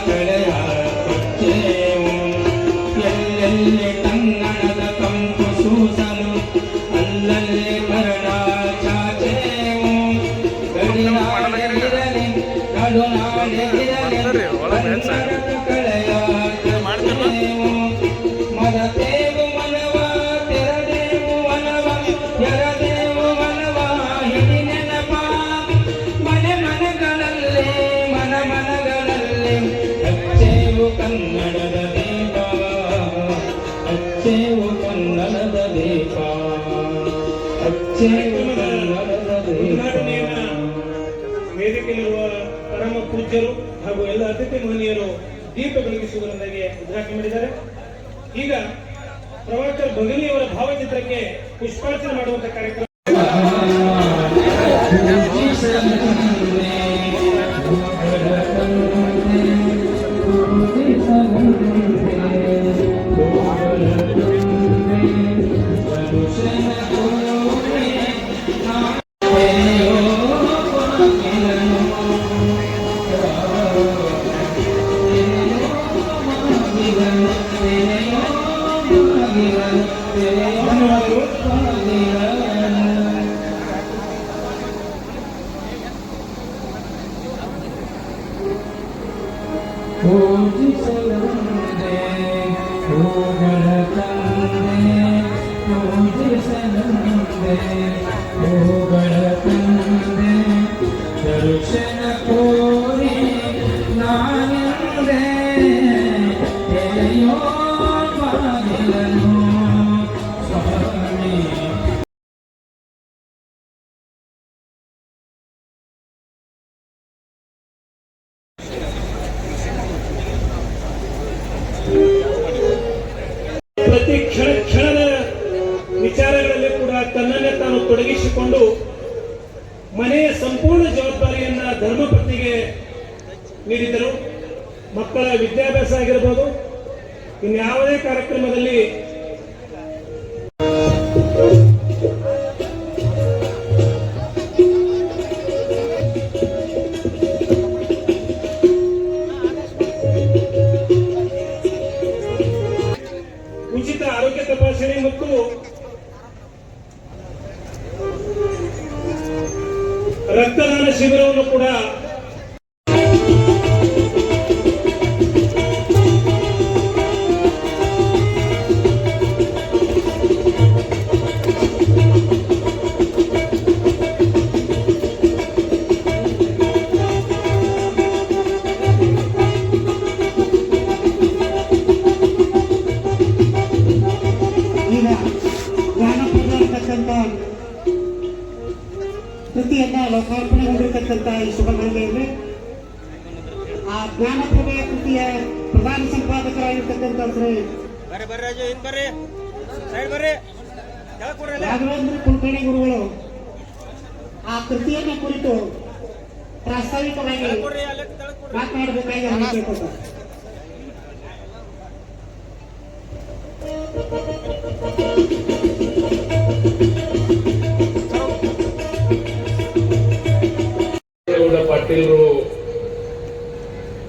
ಕಳೆಯ ಕೊಚ್ಚೇವು ಎಲ್ಲೆಲ್ಲಿ ಕನ್ನಡದ ಕಂಪು ಸೂಸಲು ಅಲ್ಲಲ್ಲಿ ಮರಣ ಚಾಚೇವು ಗಡಿನಾಡಿರಲಿ ನಡುನಾಡಿರಲಿ ಕನ್ನಡದ ಕಳೆಯ ಕೊಚ್ಚೇವು ಮರತೇವು ಮನವ ತೆರದೇವು ವನವ ಎರದೇವು ವನವ ಹಿಡಿ ನೆನಪ ಮನೆ ಮನಗಳಲ್ಲಿ ಮನ ಮನಗಳಲ್ಲಿ ಹಚ್ಚೇವು ಕನ್ನಡದ ದೀಪ ಹಚ್ಚೇವು ಕನ್ನಡದ ದೀಪ ಹಚ್ಚೇವು ಕನ್ನಡದ ದೀಪ. ವೇದಿಕೆಯಲ್ಲಿರುವ ಪರಮ ಪೂಜ್ಯರು ಹಾಗೂ ಎಲ್ಲ ಅತಿಥಿ ಮಹನೀಯರು ದೀಪ ಬೆಳಗಿಸುವುದರೊಂದಿಗೆ ಉದ್ಘಾಟನೆ ಮಾಡಿದ್ದಾರೆ. ಈಗ ಪ್ರಭಾಕರ್ ಬಗಲಿಯವರ ಭಾವಚಿತ್ರಕ್ಕೆ ಪುಷ್ಪಾರ್ಚನೆ ಮಾಡುವಂತ ಕಾರ್ಯಕ್ರಮ ದರ್ಶನ ಕೋರಿ ನಾನಂದೆ ಎಲೆಯೋ ಬಾಗಿಲನು ಸ್ವಾಮಿ. ಪ್ರತಿ ಕ್ಷಣದ ವಿಚಾರಗಳಲ್ಲಿ ಕೂಡ ತನ್ನನ್ನೇ ತಾನು ತೊಡಗಿಸಿಕೊಂಡು ಮನೆಯ ಸಂಪೂರ್ಣ ಜವಾಬ್ದಾರಿಯನ್ನ ಧರ್ಮಪತ್ನಿಗೆ ನೀಡಿದರು. ಮಕ್ಕಳ ವಿದ್ಯಾಭ್ಯಾಸ ಆಗಿರಬಹುದು, ಇನ್ಯಾವುದೇ ಕಾರ್ಯಕ್ರಮದಲ್ಲಿ ಉಚಿತ ಆರೋಗ್ಯ ತಪಾಸಣೆ ಮತ್ತು ರಕ್ತದಾನ ಶಿಬಿರವನ್ನು ಕೂಡ ಕೃತಿಯನ್ನ ಲೋಕಾರ್ಪಣೆಗೊಂಡಿರ್ತಕ್ಕಂಥ ಈ ಶುಭ ವೇಳೆಯಲ್ಲಿ ಆ ಜ್ಞಾನಪ್ರಭೆಯ ಕೃತಿಯ ಪ್ರಧಾನ ಸಂಪಾದಕರಾಗಿರ್ತಕ್ಕಂಥ ಶ್ರೀ ರಾಘವೇಂದ್ರ ಕುಲಕರ್ಣಿ ಗುರುಗಳು ಆ ಕೃತಿಯನ್ನ ಕುರಿತು ಪ್ರಾಸ್ತಾವಿಕವಾಗಿ ಮಾತನಾಡಬೇಕಾಗಿ ಕೇಳ್ಕೊತಾರೆ. ಪಾಟೀಲರು,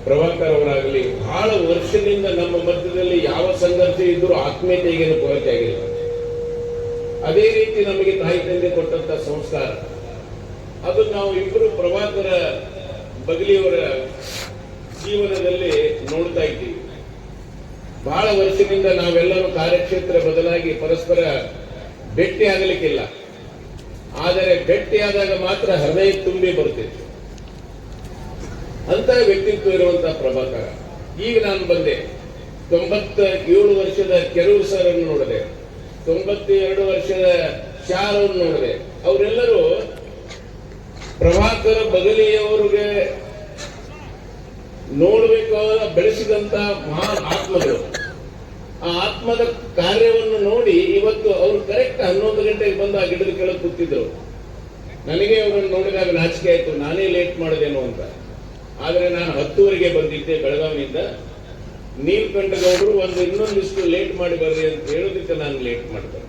ಪ್ರಭಾಕರ್ ಅವರಾಗಲಿ ಬಹಳ ವರ್ಷದಿಂದ ನಮ್ಮ ಮಧ್ಯದಲ್ಲಿ ಯಾವ ಸಂಘರ್ಷ ಇದ್ರೂ ಆತ್ಮೀಯತೆಗೆ ಕೊರತೆ ಆಗಿಲ್ಲ. ಅದೇ ರೀತಿ ನಮಗೆ ತಾಯಿ ತಂದೆ ಕೊಟ್ಟಂತ ಸಂಸ್ಕಾರ ಅದು ನಾವು ಇಬ್ಬರು ಪ್ರಭಾಕರ ಬಗಲಿಯವರ ಜೀವನದಲ್ಲಿ ನೋಡ್ತಾ ಇದ್ದೀವಿ. ಬಹಳ ವರ್ಷದಿಂದ ನಾವೆಲ್ಲರೂ ಕಾರ್ಯಕ್ಷೇತ್ರ ಬದಲಾಗಿ ಪರಸ್ಪರ ಭೇಟಿ ಆಗಲಿಕ್ಕಿಲ್ಲ, ಆದರೆ ಭೇಟಿಯಾದಾಗ ಮಾತ್ರ ಹೃದಯ ತುಂಬಿ ಬರ್ತಿತ್ತು. ಅಂತ ವ್ಯಕ್ತಿತ್ವ ಇರುವಂತಹ ಪ್ರಭಾಕರ. ಈಗ ನಾನು ಬಂದೆ, 97 ವರ್ಷದ ಕೆರೂರ್ ಸರ್ ಅನ್ನು ನೋಡಿದೆ, 92 ವರ್ಷದ ಶಾರವನ್ನು ನೋಡಿದೆ. ಅವರೆಲ್ಲರೂ ಪ್ರಭಾಕರ ಬಗಲಿಯವರಿಗೆ ನೋಡಬೇಕಾದ ಬೆಳೆಸಿದಂತ ಮಹಾನ್ ಆತ್ಮಗಳು. ಆ ಆತ್ಮದ ಕಾರ್ಯವನ್ನು ನೋಡಿ ಇವತ್ತು ಅವರು ಕರೆಕ್ಟ್ 11 ಗಂಟೆಗೆ ಬಂದು ಆ ಗಿಡದ ಕೆಳಗೆ ಕೂತಿದ್ರು. ನನಗೆ ಅವರನ್ನು ನೋಡಿದಾಗ ನಾಚಿಕೆ ಆಯ್ತು, ನಾನೇ ಲೇಟ್ ಮಾಡಿದೇನೋ ಅಂತ. ಆದ್ರೆ ನಾನು 10ವರೆಗೆ ಬಂದಿದ್ದೆ ಬೆಳಗಾವಿನಿಂದ. ನೀಲಕಂಠಗೌಡರು ಇನ್ನೊಂದಿಷ್ಟು ಲೇಟ್ ಮಾಡಿ ಬರ್ರಿ ಅಂತ ಹೇಳೋದಕ್ಕೆ ನಾನು ಲೇಟ್ ಮಾಡ್ತೇನೆ.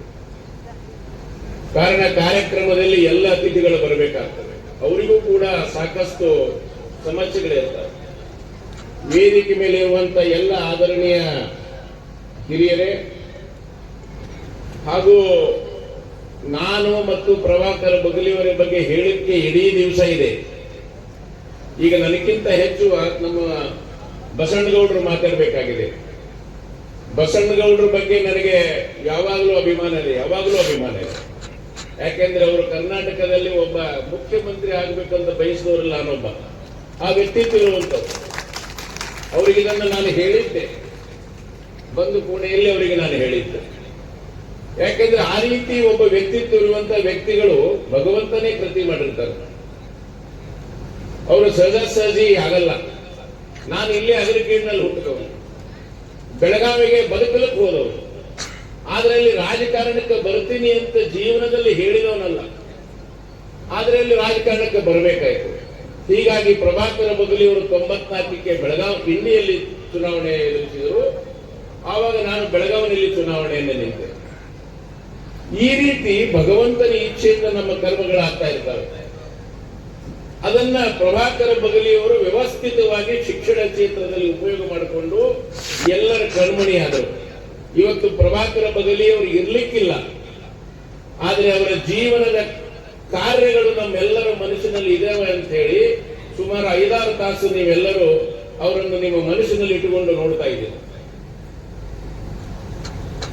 ಕಾರಣ ಕಾರ್ಯಕ್ರಮದಲ್ಲಿ ಎಲ್ಲ ಅತಿಥಿಗಳು ಬರಬೇಕಾಗ್ತದೆ, ಅವರಿಗೂ ಕೂಡ ಸಾಕಷ್ಟು ಸಮಸ್ಯೆಗಳಿರ್ತವೆ. ವೇದಿಕೆ ಮೇಲೆ ಇರುವಂತ ಎಲ್ಲ ಆದರಣೀಯ ಹಿರಿಯರೇ ಹಾಗೂ ನಾನು ಮತ್ತು ಪ್ರಭಾಕರ್ ಬಗಲಿಯವರ ಬಗ್ಗೆ ಹೇಳಿಕ್ಕೆ ಇಡೀ ದಿವಸ ಇದೆ. ಈಗ ನನಗಿಂತ ಹೆಚ್ಚು ನಮ್ಮ ಬಸಣ್ಣಗೌಡರು ಮಾತಾಡಬೇಕಾಗಿದೆ. ಬಸಣ್ಣಗೌಡರ ಬಗ್ಗೆ ನನಗೆ ಯಾವಾಗಲೂ ಅಭಿಮಾನ ಇದೆ. ಯಾಕೆಂದ್ರೆ ಅವರು ಕರ್ನಾಟಕದಲ್ಲಿ ಒಬ್ಬ ಮುಖ್ಯಮಂತ್ರಿ ಆಗಬೇಕಂತ ಬಯಸಿದವರಲ್ಲ ನಾನೊಬ್ಬ. ಆ ವ್ಯಕ್ತಿತ್ವ ಇರುವಂಥದ್ದು. ಅವರಿಗೆ ಇದನ್ನು ನಾನು ಹೇಳಿದ್ದೆ, ಬಂದು ಕೋಣೆಯಲ್ಲಿ ಅವರಿಗೆ ನಾನು ಹೇಳಿದ್ದೆ. ಯಾಕೆಂದ್ರೆ ಆ ರೀತಿ ಒಬ್ಬ ವ್ಯಕ್ತಿತ್ವ ಇರುವಂತಹ ವ್ಯಕ್ತಿಗಳು ಭಗವಂತನೇ ಕೃತಿ ಮಾಡಿರ್ತಾರೆ. ಅವರು ಸಹಜಿ ಆಗಲ್ಲ. ನಾನು ಇಲ್ಲೇ ಅಗ್ರಿಕೇಡ್ನಲ್ಲಿ ಹುಟ್ಟಿದವನು, ಬೆಳಗಾವಿಗೆ ಬದುಕಲಕ್ಕೆ ಹೋದವರು. ಆದ್ರೆ ಅಲ್ಲಿ ರಾಜಕಾರಣಕ್ಕೆ ಬರ್ತೀನಿ ಅಂತ ಜೀವನದಲ್ಲಿ ಹೇಳಿದವನಲ್ಲ. ಆದ್ರೆ ಅಲ್ಲಿ ರಾಜಕಾರಣಕ್ಕೆ ಬರಬೇಕಾಯ್ತು. ಹೀಗಾಗಿ ಪ್ರಭಾಕರ ಬಗಲಿಯವರು 94ಕ್ಕೆ ಬೆಳಗಾವಿ ಇಂಡಿಯಲ್ಲಿ ಚುನಾವಣೆ ಎದುರಿಸಿದರು. ಆವಾಗ ನಾನು ಬೆಳಗಾವಿನಲ್ಲಿ ಚುನಾವಣೆಯನ್ನು ನಿಂತೆ. ಈ ರೀತಿ ಭಗವಂತನ ಇಚ್ಛೆಯಿಂದ ನಮ್ಮ ಕರ್ಮಗಳಾಗ್ತಾ ಇರ್ತವೆ. ಅದನ್ನ ಪ್ರಭಾಕರ ಬಗಲಿಯವರು ವ್ಯವಸ್ಥಿತವಾಗಿ ಶಿಕ್ಷಣ ಕ್ಷೇತ್ರದಲ್ಲಿ ಉಪಯೋಗ ಮಾಡಿಕೊಂಡು ಎಲ್ಲರ ಕಣ್ಮಣಿಯಾದರು. ಇವತ್ತು ಪ್ರಭಾಕರ ಬಗಲಿಯವರು ಇರ್ಲಿಕ್ಕಿಲ್ಲ, ಆದರೆ ಅವರ ಜೀವನದ ಕಾರ್ಯಗಳು ನಮ್ಮೆಲ್ಲರ ಮನಸ್ಸಿನಲ್ಲಿ ಇದಾವೆ ಅಂತ ಹೇಳಿ ಸುಮಾರು 5-6 ತಾಸು ನೀವೆಲ್ಲರೂ ಅವರನ್ನು ನಿಮ್ಮ ಮನಸ್ಸಿನಲ್ಲಿ ಇಟ್ಟುಕೊಂಡು ನೋಡ್ತಾ ಇದ್ದೀರಿ.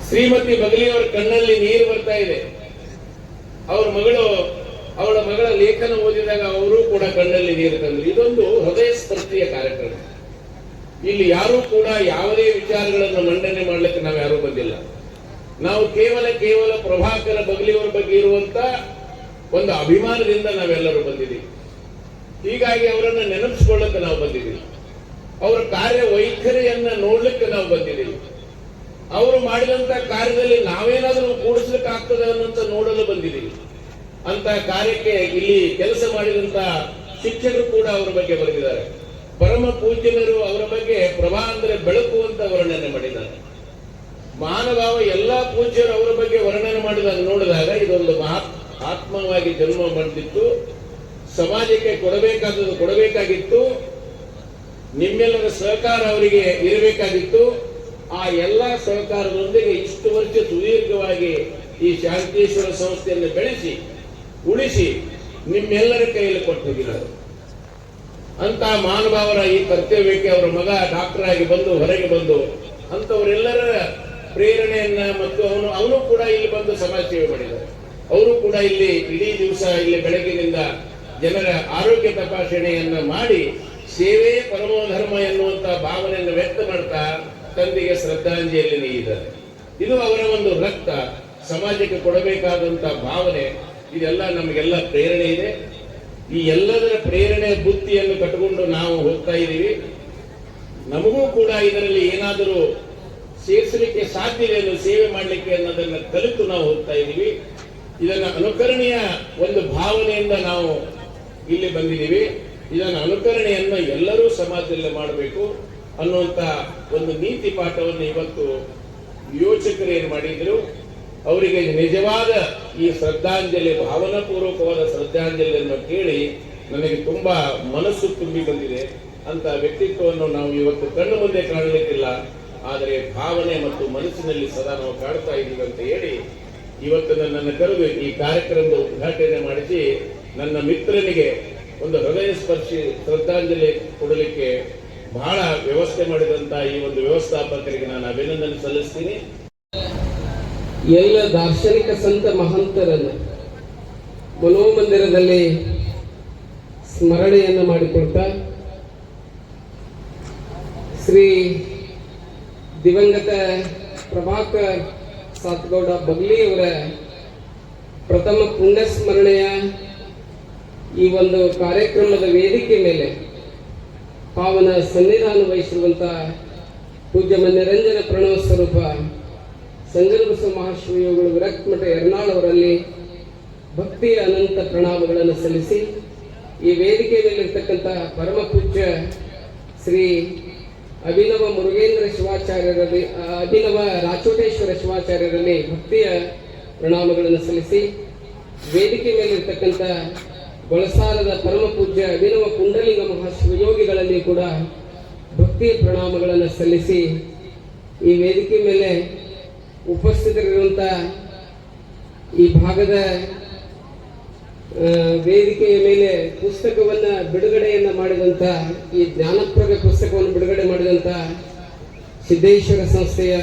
ಶ್ರೀಮತಿ ಬಗಲಿಯವರ ಕಣ್ಣಲ್ಲಿ ನೀರು ಬರ್ತಾ ಇದೆ. ಅವಳ ಮಗಳ ಲೇಖನ ಓದಿದಾಗ ಅವರು ಕೂಡ ಕಣ್ಣಲ್ಲಿ ನೀರು ತಂದ್ರು. ಇದೊಂದು ಹೃದಯ ಸ್ಪರ್ಶೀಯ ಕಾರ್ಯಕ್ರಮ. ಇಲ್ಲಿ ಯಾರೂ ಕೂಡ ಯಾವುದೇ ವಿಚಾರಗಳನ್ನು ಮಂಡನೆ ಮಾಡಲಿಕ್ಕೆ ನಾವು ಯಾರೂ ಬಂದಿಲ್ಲ. ನಾವು ಕೇವಲ ಪ್ರಭಾಕರ ಬಗಲಿಯವರ ಬಗ್ಗೆ ಇರುವಂತ ಒಂದು ಅಭಿಮಾನದಿಂದ ನಾವೆಲ್ಲರೂ ಬಂದಿದ್ದೀವಿ. ಹೀಗಾಗಿ ಅವರನ್ನು ನೆನಪಿಸಿಕೊಳ್ಳಕ್ಕೆ ನಾವು ಬಂದಿದ್ದೀವಿ. ಅವರ ಕಾರ್ಯ ವೈಖರಿಯನ್ನ ನೋಡ್ಲಿಕ್ಕೆ ನಾವು ಬಂದಿದ್ದೀವಿ. ಅವರು ಮಾಡಿದಂತ ಕಾರ್ಯದಲ್ಲಿ ನಾವೇನಾದರೂ ಕೂಡಿಸ್ಲಿಕ್ಕೆ ಆಗ್ತದೆ ಅನ್ನೋಂತ ನೋಡಲು ಬಂದಿದ್ದೀವಿ. ಅಂತ ಕಾರ್ಯಕ್ಕೆ ಇಲ್ಲಿ ಕೆಲಸ ಮಾಡಿದಂತ ಶಿಕ್ಷಕರು ಕೂಡ ಅವರ ಬಗ್ಗೆ ಬರೆದಿದ್ದಾರೆ. ಪರಮ ಪೂಜ್ಯರು ಅವರ ಬಗ್ಗೆ ಪ್ರಭಾ ಅಂದ್ರೆ ಬೆಳಕು ಅಂತ ವರ್ಣನೆ ಮಾಡಿದ್ದಾರೆ. ಮಾನಭಾವ ಎಲ್ಲಾ ಪೂಜ್ಯರು ಅವರ ಬಗ್ಗೆ ವರ್ಣನೆ ಮಾಡಿದಾಗ ನೋಡಿದಾಗ ಇದೊಂದು ಆತ್ಮವಾಗಿ ಜನ್ಮ ಬಂದಿತ್ತು. ಸಮಾಜಕ್ಕೆ ಕೊಡಬೇಕಾಗಿತ್ತು. ನಿಮ್ಮೆಲ್ಲರ ಸಹಕಾರ ಅವರಿಗೆ ಇರಬೇಕಾಗಿತ್ತು. ಆ ಎಲ್ಲಾ ಸಹಕಾರದೊಂದಿಗೆ ಇಷ್ಟು ವರ್ಷ ಸುದೀರ್ಘವಾಗಿ ಈ ಶಾಂತೇಶ್ವರ ಸಂಸ್ಥೆಯನ್ನು ಬೆಳೆಸಿ ಉಳಿಸಿ ನಿಮ್ಮೆಲ್ಲರ ಕೈಯಲ್ಲಿ ಕೊಟ್ಟಿದ್ದಾರೆ. ಅಂತ ಮಾನಭಾವರ ಈ ಕರ್ತವ್ಯಕ್ಕೆ ಅವರ ಮಗ ಡಾಕ್ಟರ್ ಆಗಿ ಬಂದು ಹೊರಗೆ ಬಂದು ಅಂತವರೆಲ್ಲರ ಪ್ರೇರಣೆಯನ್ನ ಮತ್ತು ಅವನು ಕೂಡ ಇಲ್ಲಿ ಬಂದು ಸಮಾಜ ಸೇವೆ ಮಾಡಿದ್ದಾರೆ. ಅವರು ಕೂಡ ಇಲ್ಲಿ ಇಡೀ ದಿವಸ ಇಲ್ಲಿ ಬೆಳಗಿನಿಂದ ಜನರ ಆರೋಗ್ಯ ತಪಾಸಣೆಯನ್ನ ಮಾಡಿ ಸೇವೆ ಪರಮೋ ಧರ್ಮ ಎನ್ನುವಂತ ಭಾವನೆಯನ್ನು ವ್ಯಕ್ತ ಮಾಡ್ತಾ ತಂದೆಗೆ ಶ್ರದ್ಧಾಂಜಲಿಯನ್ನು ನೀಡಿದ್ದಾರೆ. ಇದು ಅವರ ಒಂದು ರಕ್ತ, ಸಮಾಜಕ್ಕೆ ಕೊಡಬೇಕಾದಂತ ಭಾವನೆ. ಇದೆಲ್ಲ ನಮಗೆಲ್ಲ ಪ್ರೇರಣೆ ಇದೆ. ಈ ಎಲ್ಲದರ ಪ್ರೇರಣೆ ಬುದ್ಧಿಯನ್ನು ಕಟ್ಟಿಕೊಂಡು ನಾವು ಹೋಗ್ತಾ ಇದ್ದೀವಿ. ನಮಗೂ ಕೂಡ ಇದರಲ್ಲಿ ಏನಾದರೂ ಸೇರಿಸಲಿಕ್ಕೆ ಸಾಧ್ಯ ಇದೆ, ಸೇವೆ ಮಾಡಲಿಕ್ಕೆ ಅನ್ನೋದನ್ನ ಕಲಿತು ನಾವು ಹೋಗ್ತಾ ಇದ್ದೀವಿ. ಇದನ್ನ ಅನುಕರಣೀಯ ಒಂದು ಭಾವನೆಯಿಂದ ನಾವು ಇಲ್ಲಿ ಬಂದಿದ್ದೀವಿ. ಇದನ್ನ ಅನುಕರಣೆಯನ್ನ ಎಲ್ಲರೂ ಸಮಾಜದಲ್ಲಿ ಮಾಡಬೇಕು ಅನ್ನುವಂತ ಒಂದು ನೀತಿ ಪಾಠವನ್ನು ಇವತ್ತು ಯೋಚಕರು ಏನು ಮಾಡಿದ್ರು, ಅವರಿಗೆ ನಿಜವಾದ ಈ ಶ್ರದ್ಧಾಂಜಲಿ, ಭಾವನಾಪೂರ್ವಕವಾದ ಶ್ರದ್ಧಾಂಜಲಿಯನ್ನು ಕೇಳಿ ನನಗೆ ತುಂಬಾ ಮನಸ್ಸು ತುಂಬಿ ಬಂದಿದೆ. ಅಂತ ವ್ಯಕ್ತಿತ್ವವನ್ನು ನಾವು ಇವತ್ತು ಕಣ್ಣು ಮುಂದೆ ಕಾಣಲಿಕ್ಕಿಲ್ಲ, ಆದರೆ ಭಾವನೆ ಮತ್ತು ಮನಸ್ಸಿನಲ್ಲಿ ಸದಾ ನಾವು ಕಾಡ್ತಾ ಇದ್ದೀವಿ ಅಂತ ಹೇಳಿ ಇವತ್ತು ನನ್ನನ್ನು ಕರೆದು ಈ ಕಾರ್ಯಕ್ರಮದ ಉದ್ಘಾಟನೆ ಮಾಡಿಸಿ ನನ್ನ ಮಿತ್ರನಿಗೆ ಒಂದು ಹೃದಯ ಸ್ಪರ್ಶಿ ಶ್ರದ್ಧಾಂಜಲಿ ಕೊಡಲಿಕ್ಕೆ ಬಹಳ ವ್ಯವಸ್ಥೆ ಮಾಡಿದಂತ ಈ ಒಂದು ವ್ಯವಸ್ಥಾಪಕರಿಗೆ ನಾನು ಅಭಿನಂದನೆ ಸಲ್ಲಿಸ್ತೀನಿ. ಎಲ್ಲ ದಾರ್ಶನಿಕ ಸಂತ ಮಹಂತರನ್ನು ಮನೋಮಂದಿರದಲ್ಲಿ ಸ್ಮರಣೆಯನ್ನು ಮಾಡಿಕೊಳ್ತಾ ಶ್ರೀ ದಿವಂಗತ ಪ್ರಭಾಕರ್ ಸಾತ್ಗೌಡ ಬಗ್ಲಿಯವರ ಪ್ರಥಮ ಪುಣ್ಯ ಸ್ಮರಣೆಯ ಈ ಒಂದು ಕಾರ್ಯಕ್ರಮದ ವೇದಿಕೆ ಮೇಲೆ ಪಾವನ ಸನ್ನಿಧಾನ ವಹಿಸಿರುವಂತಹ ಪೂಜ್ಯ ಮನ್ಯರಂಜನ ಪ್ರಣವ ಸ್ವರೂಪ ಸಂಗನಬಸವ ಮಹಾಶ್ರೀಗಳು ವಿರಕ್ತಮಠ ಯರ್ನಾಳ್ ಅವರಲ್ಲಿ ಭಕ್ತಿಯ ಅನಂತ ಪ್ರಣಾಮಗಳನ್ನು ಸಲ್ಲಿಸಿ ಈ ವೇದಿಕೆ ಮೇಲಿರ್ತಕ್ಕಂಥ ಪರಮ ಪೂಜ್ಯ ಶ್ರೀ ಅಭಿನವ ಮುರುಗೇಂದ್ರ ಶಿವಾಚಾರ್ಯರಲ್ಲಿ ಅಭಿನವ ರಾಚೋಟೇಶ್ವರ ಶಿವಾಚಾರ್ಯರಲ್ಲಿ ಭಕ್ತಿಯ ಪ್ರಣಾಮಗಳನ್ನು ಸಲ್ಲಿಸಿ ವೇದಿಕೆ ಮೇಲಿರ್ತಕ್ಕಂಥ ಗೊಳಸಾರದ ಪರಮ ಪೂಜ್ಯ ಅಭಿನವ ಪುಂಡಲಿಂಗ ಮಹಾಶಿವಯೋಗಿಗಳಲ್ಲಿ ಕೂಡ ಭಕ್ತಿ ಭಕ್ತಿಯ ಪ್ರಣಾಮಗಳನ್ನು ಸಲ್ಲಿಸಿ ಈ ವೇದಿಕೆ ಮೇಲೆ ಉಪಸ್ಥಿತರಿರುವಂಥ ಈ ಭಾಗದ ವೇದಿಕೆಯ ಮೇಲೆ ಪುಸ್ತಕವನ್ನು ಬಿಡುಗಡೆಯನ್ನು ಮಾಡಿದಂಥ ಈ ಜ್ಞಾನಪ್ರಭೆ ಪುಸ್ತಕವನ್ನು ಬಿಡುಗಡೆ ಮಾಡಿದಂಥ ಸಿದ್ದೇಶ್ವರ ಸಂಸ್ಥೆಯ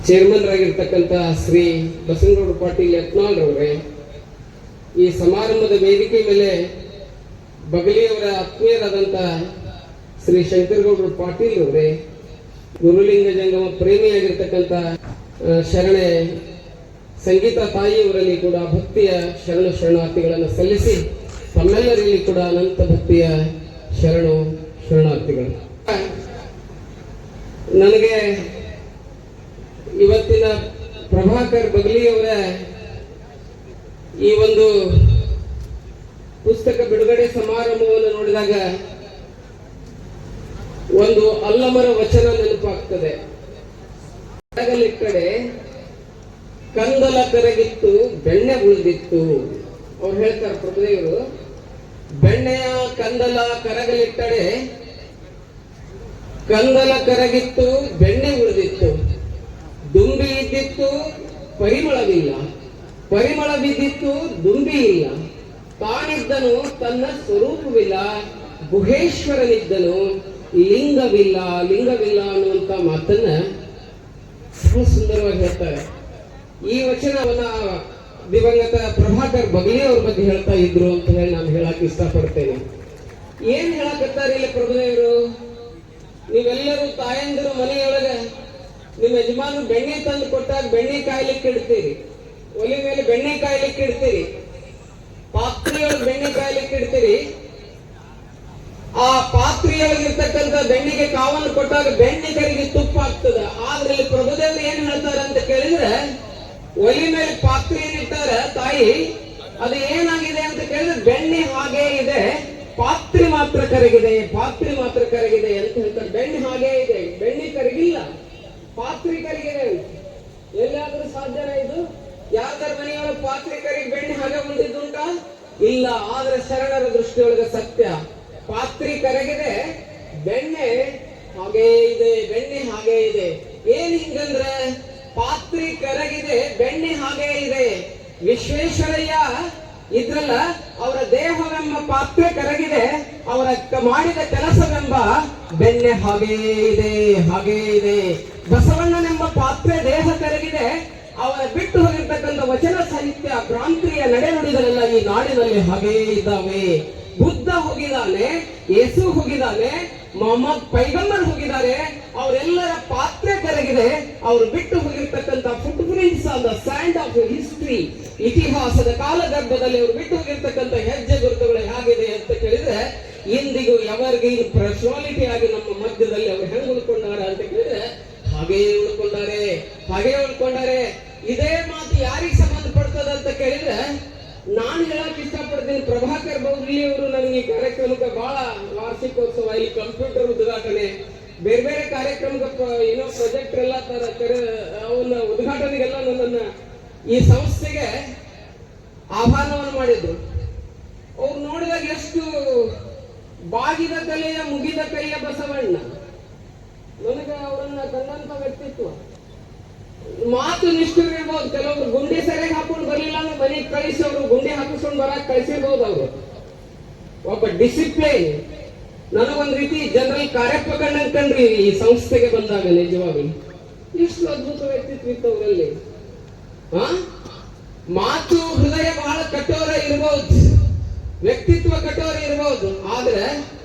ಚೇರ್ಮನ್ ಆಗಿರ್ತಕ್ಕಂಥ ಶ್ರೀ ಬಸನಗೌಡ ಪಾಟೀಲ್ ಯತ್ನಾಳ್ ರವರೇ, ಈ ಸಮಾರಂಭದ ವೇದಿಕೆ ಮೇಲೆ ಬಗಲಿಯವರ ಆತ್ಮೀಯರಾದಂಥ ಶ್ರೀ ಶಂಕರಗೌಡರು ಪಾಟೀಲ್ ಅವರೇ, ಗುರುಲಿಂಗ ಜಂಗಮ ಪ್ರೇಮಿಯಾಗಿರ್ತಕ್ಕಂಥ ಶರಣೆ ಸಂಗೀತ ತಾಯಿಯವರಲ್ಲಿ ಕೂಡ ಭಕ್ತಿಯ ಶರಣಾರ್ಥಿಗಳನ್ನು ಸಲ್ಲಿಸಿ ತಮ್ಮೆಲ್ಲರಲ್ಲಿ ಕೂಡ ಅನಂತ ಭಕ್ತಿಯ ಶರಣಾರ್ಥಿಗಳು. ನನಗೆ ಇವತ್ತಿನ ಪ್ರಭಾಕರ್ ಬಗಲಿಯವರ ಈ ಒಂದು ಪುಸ್ತಕ ಬಿಡುಗಡೆ ಸಮಾರಂಭವನ್ನು ನೋಡಿದಾಗ ಒಂದು ಅಲ್ಲಮರ ವಚನ ನೆನಪಾಗ್ತದೆ. ಕಡೆ ಕಂದಲ ಕರಗಿತ್ತು, ಬೆಣ್ಣೆ ಉಳಿದಿತ್ತು. ಅವ್ರು ಹೇಳ್ತಾರೆ ಪ್ರಭುದೇವರು, ಬೆಣ್ಣೆಯ ಕಂದಲ ಕರಗಲಿಟ್ಟಡೆ ಕಂದಲ ಕರಗಿತ್ತು, ಬೆಣ್ಣೆ ಉಳಿದಿತ್ತು. ದುಂಬಿ ಇದ್ದಿತ್ತು, ಪರಿಮಳವಿಲ್ಲ. ಪರಿಮಳ ಬಿದ್ದಿತ್ತು, ದುಂಬಿ ಇಲ್ಲ. ತಾನಿದ್ದನು, ತನ್ನ ಸ್ವರೂಪವಿಲ್ಲ. ಗುಹೇಶ್ವರನಿದ್ದನು, ಲಿಂಗವಿಲ್ಲ ಅನ್ನುವಂತ ಮಾತನ್ನ ಬಹಳ ಸುಂದರವಾಗಿ ಹೇಳ್ತಾರೆ. ಈ ವಚನವನ್ನ ದಿವಂಗತ ಪ್ರಭಾಕರ್ ಬಗಲಿ ಅವ್ರ ಬಗ್ಗೆ ಹೇಳ್ತಾ ಇದ್ರು ಅಂತ ಹೇಳಿ ನಾನು ಹೇಳಕ್ ಇಷ್ಟಪಡ್ತೇನೆ. ಏನ್ ಹೇಳಕತ್ತಾರೆ ಇಲ್ಲಿ ಪ್ರಭುದೇವರು? ನೀವೆಲ್ಲರೂ ತಾಯಂದಿರು ಮನೆಯೊಳಗ ನಿಮ್ಮ ಯಜಮಾನ ಬೆಣ್ಣೆ ತಂದು ಕೊಟ್ಟಾಗ ಬೆಣ್ಣೆ ಕಾಯ್ಲಿಕ್ಕೆ ಇಡ್ತೀರಿ, ಒಲಿ ಮೇಲೆ ಬೆಣ್ಣೆ ಕಾಯ್ಲಿಕ್ಕೆ ಇಡ್ತೀರಿ, ಪಾತ್ರೆಯೊಳಗೆ ಬೆಣ್ಣೆ ಕಾಯ್ಲಿಕ್ಕೆ ಇಡ್ತೀರಿ. ಆ ಪಾತ್ರೆಯೊಳಗಿರ್ತಕ್ಕಂಥ ಬೆಣ್ಣಿಗೆ ಕಾವನ್ನು ಕೊಟ್ಟಾಗ ಬೆಣ್ಣೆ ಕರಿಗೆ ತುಪ್ಪ ಆಗ್ತದ. ಆದ್ರೆ ಇಲ್ಲಿ ಪ್ರಭುದೇವರು ಏನ್ ಹೇಳ್ತಾರೆ ಅಂತ ಕೇಳಿದ್ರೆ, ಒಲಿ ಮೇಲೆ ಪಾತ್ರೆ ಏನಿಟ್ಟಾರ ತಾಯಿ, ಅದು ಏನಾಗಿದೆ ಅಂತ ಕೇಳಿದ್ರೆ ಬೆಣ್ಣೆ ಹಾಗೇ ಇದೆ, ಪಾತ್ರೆ ಮಾತ್ರ ಕರಗಿದೆ ಅಂತ ಹೇಳ್ತಾರೆ. ಬೆಣ್ಣೆ ಹಾಗೇ ಇದೆ, ಬೆಣ್ಣೆ ಕರಗಿಲ್ಲ, ಪಾತ್ರೆ ಕರಗಿದೆ. ಎಲ್ಲಾದ್ರೂ ಸಾಧ್ಯನ ಇದು? ಯಾವ್ದಾರ ಮನೆಯೊಳಗೆ ಪಾತ್ರೆ ಕರಗಿ ಬೆಣ್ಣೆ ಹಾಗೆ ಉಳಿದಿದ್ದುಂಟ? ಇಲ್ಲ. ಆದ್ರೆ ಶರಣರ ದೃಷ್ಟಿಯೊಳಗೆ ಸತ್ಯ, ಪಾತ್ರೆ ಕರಗಿದೆ, ಬೆಣ್ಣೆ ಹಾಗೇ ಇದೆ. ಏನ್ ಹಿಂಗಂದ್ರೆ ಪಾತ್ರೆ ಕರಗಿದೆ, ಬೆಣ್ಣೆ ಹಾಗೇ ಇದೆ. ವಿಶ್ವೇಶ್ವರಯ್ಯ ಇದ್ರಲ್ಲ, ಅವರ ದೇಹವೆಂಬ ಪಾತ್ರೆ ಕರಗಿದೆ, ಅವರ ಮಾಡಿದ ಕೆಲಸವೆಂಬ ಬೆಣ್ಣೆ ಹಾಗೇ ಇದೆ. ಬಸವಣ್ಣನೆಂಬ ಪಾತ್ರೆ ದೇಹ ಕರಗಿದೆ, ಅವರ ಬಿಟ್ಟು ಹೋಗಿರ್ತಕ್ಕಂಥ ವಚನ ಸಾಹಿತ್ಯ ಕ್ರಾಂತಿಯ ನಡೆನುಡಿಗಳೆಲ್ಲ ಈ ನಾಡಿನಲ್ಲಿ ಹಾಗೇ ಇದ್ದಾವೆ. ಬುದ್ಧ ಹೋಗಿದ್ದಾನೆ, ಯೇಸು ಹೋಗಿದ್ದಾನೆ, ಮೊಹಮ್ಮದ್ ಪೈಗಂಬರ್ ಹೋಗಿದ್ದಾರೆ. ಅವರೆಲ್ಲರ ಪಾತ್ರೆ ಕರಗಿದೆ. ಅವರು ಬಿಟ್ಟು ಹೋಗಿರ್ತಕ್ಕಂಥ footprints on the sand of history, ಇತಿಹಾಸದ ಕಾಲಗರ್ಭದಲ್ಲಿ ಅವರು ಬಿಟ್ಟು ಹೋಗಿರ್ತಕ್ಕಂಥ ಹೆಜ್ಜೆ ಗುರುತುಗಳು ಹೇಗಿದೆ ಅಂತ ಕೇಳಿದ್ರೆ, ಇಂದಿಗೂ ಎವರ್ಗೆ ಪರ್ಸನಾಲಿಟಿ ಆಗಿ ನಮ್ಮ ಮಧ್ಯದಲ್ಲಿ ಅವರು ಹೆಂಗ್ ಉಳ್ಕೊಂಡಾರೆ ಅಂತ ಕೇಳಿದ್ರೆ ಹಾಗೇ ಉಳ್ಕೊಂಡಾರೆ. ಇದೇ ಮಾತು ಯಾರಿಗೆ ಸಂಬಂಧಪಡ್ತದ ಅಂತ ಕೇಳಿದ್ರೆ, ನಾನು ಹೇಳಕ್ ಇಷ್ಟಪಡ್ತೀನಿ. ಪ್ರಭಾಕರ್ ಬೌದ್ಲಿ ಅವರು ನನಗೆ ಈ ಕಾರ್ಯಕ್ರಮಕ್ಕೆ ಬಹಳ ವಾರ್ಷಿಕೋತ್ಸವ, ಈ ಕಂಪ್ಯೂಟರ್ ಉದ್ಘಾಟನೆ, ಬೇರೆ ಕಾರ್ಯಕ್ರಮಕ್ಕೆ ಏನೋ ಪ್ರಾಜೆಕ್ಟ್ ಎಲ್ಲ ಅವನ್ನ ಉದ್ಘಾಟನೆಗೆಲ್ಲ ನನ್ನನ್ನ ಈ ಸಂಸ್ಥೆಗೆ ಆಹ್ವಾನವನ್ನು ಮಾಡಿದ್ರು. ಅವ್ರು ನೋಡಿದಾಗ ಎಷ್ಟು ಬಾಗಿದ ಕಲೆಯ ಮುಗಿದ ಕೈಯ ಬಸವಣ್ಣ. ನನಗೆ ಅವರನ್ನ ಕಂಡಂತ ವ್ಯಕ್ತಿತ್ವ. ಮಾತು ನಿಷ್ಠುರ ಇರ್ಬೋದು. ಕೆಲವರು ಗುಂಡಿ ಸರಿಯಾಗಿ ಹಾಕೊಂಡು ಬರ್ಲಿಲ್ಲ ಅಂದ್ರೆ ಮನೆಗೆ ಕಳಿಸಿ ಅವರು ಗುಂಡಿ ಹಾಕಿಸ್ಕೊಂಡು ಬರಕ್ ಕಳಿಸಿರ್ಬೋದು. ಅವರು ಒಬ್ಬ ಡಿಸಿಪ್ಲಿನ್, ನನಗೊಂದ್ ರೀತಿ ಜನರಲ್ ಕಾರ್ಯಪ್ಪ ಕಂಡ್ರಿ ಈ ಸಂಸ್ಥೆಗೆ ಬಂದಾಗ. ನಿಜವಾಗ್ಲು ಎಷ್ಟು ಅದ್ಭುತ ವ್ಯಕ್ತಿತ್ವ ಇತ್ತು ಅವರಲ್ಲಿ. ಮಾತು ಹೃದಯ ಬಹಳ ಕಠೋರ ಇರಬಹುದು, ವ್ಯಕ್ತಿತ್ವ ಕಠೋರ ಇರಬಹುದು, ಆದ್ರೆ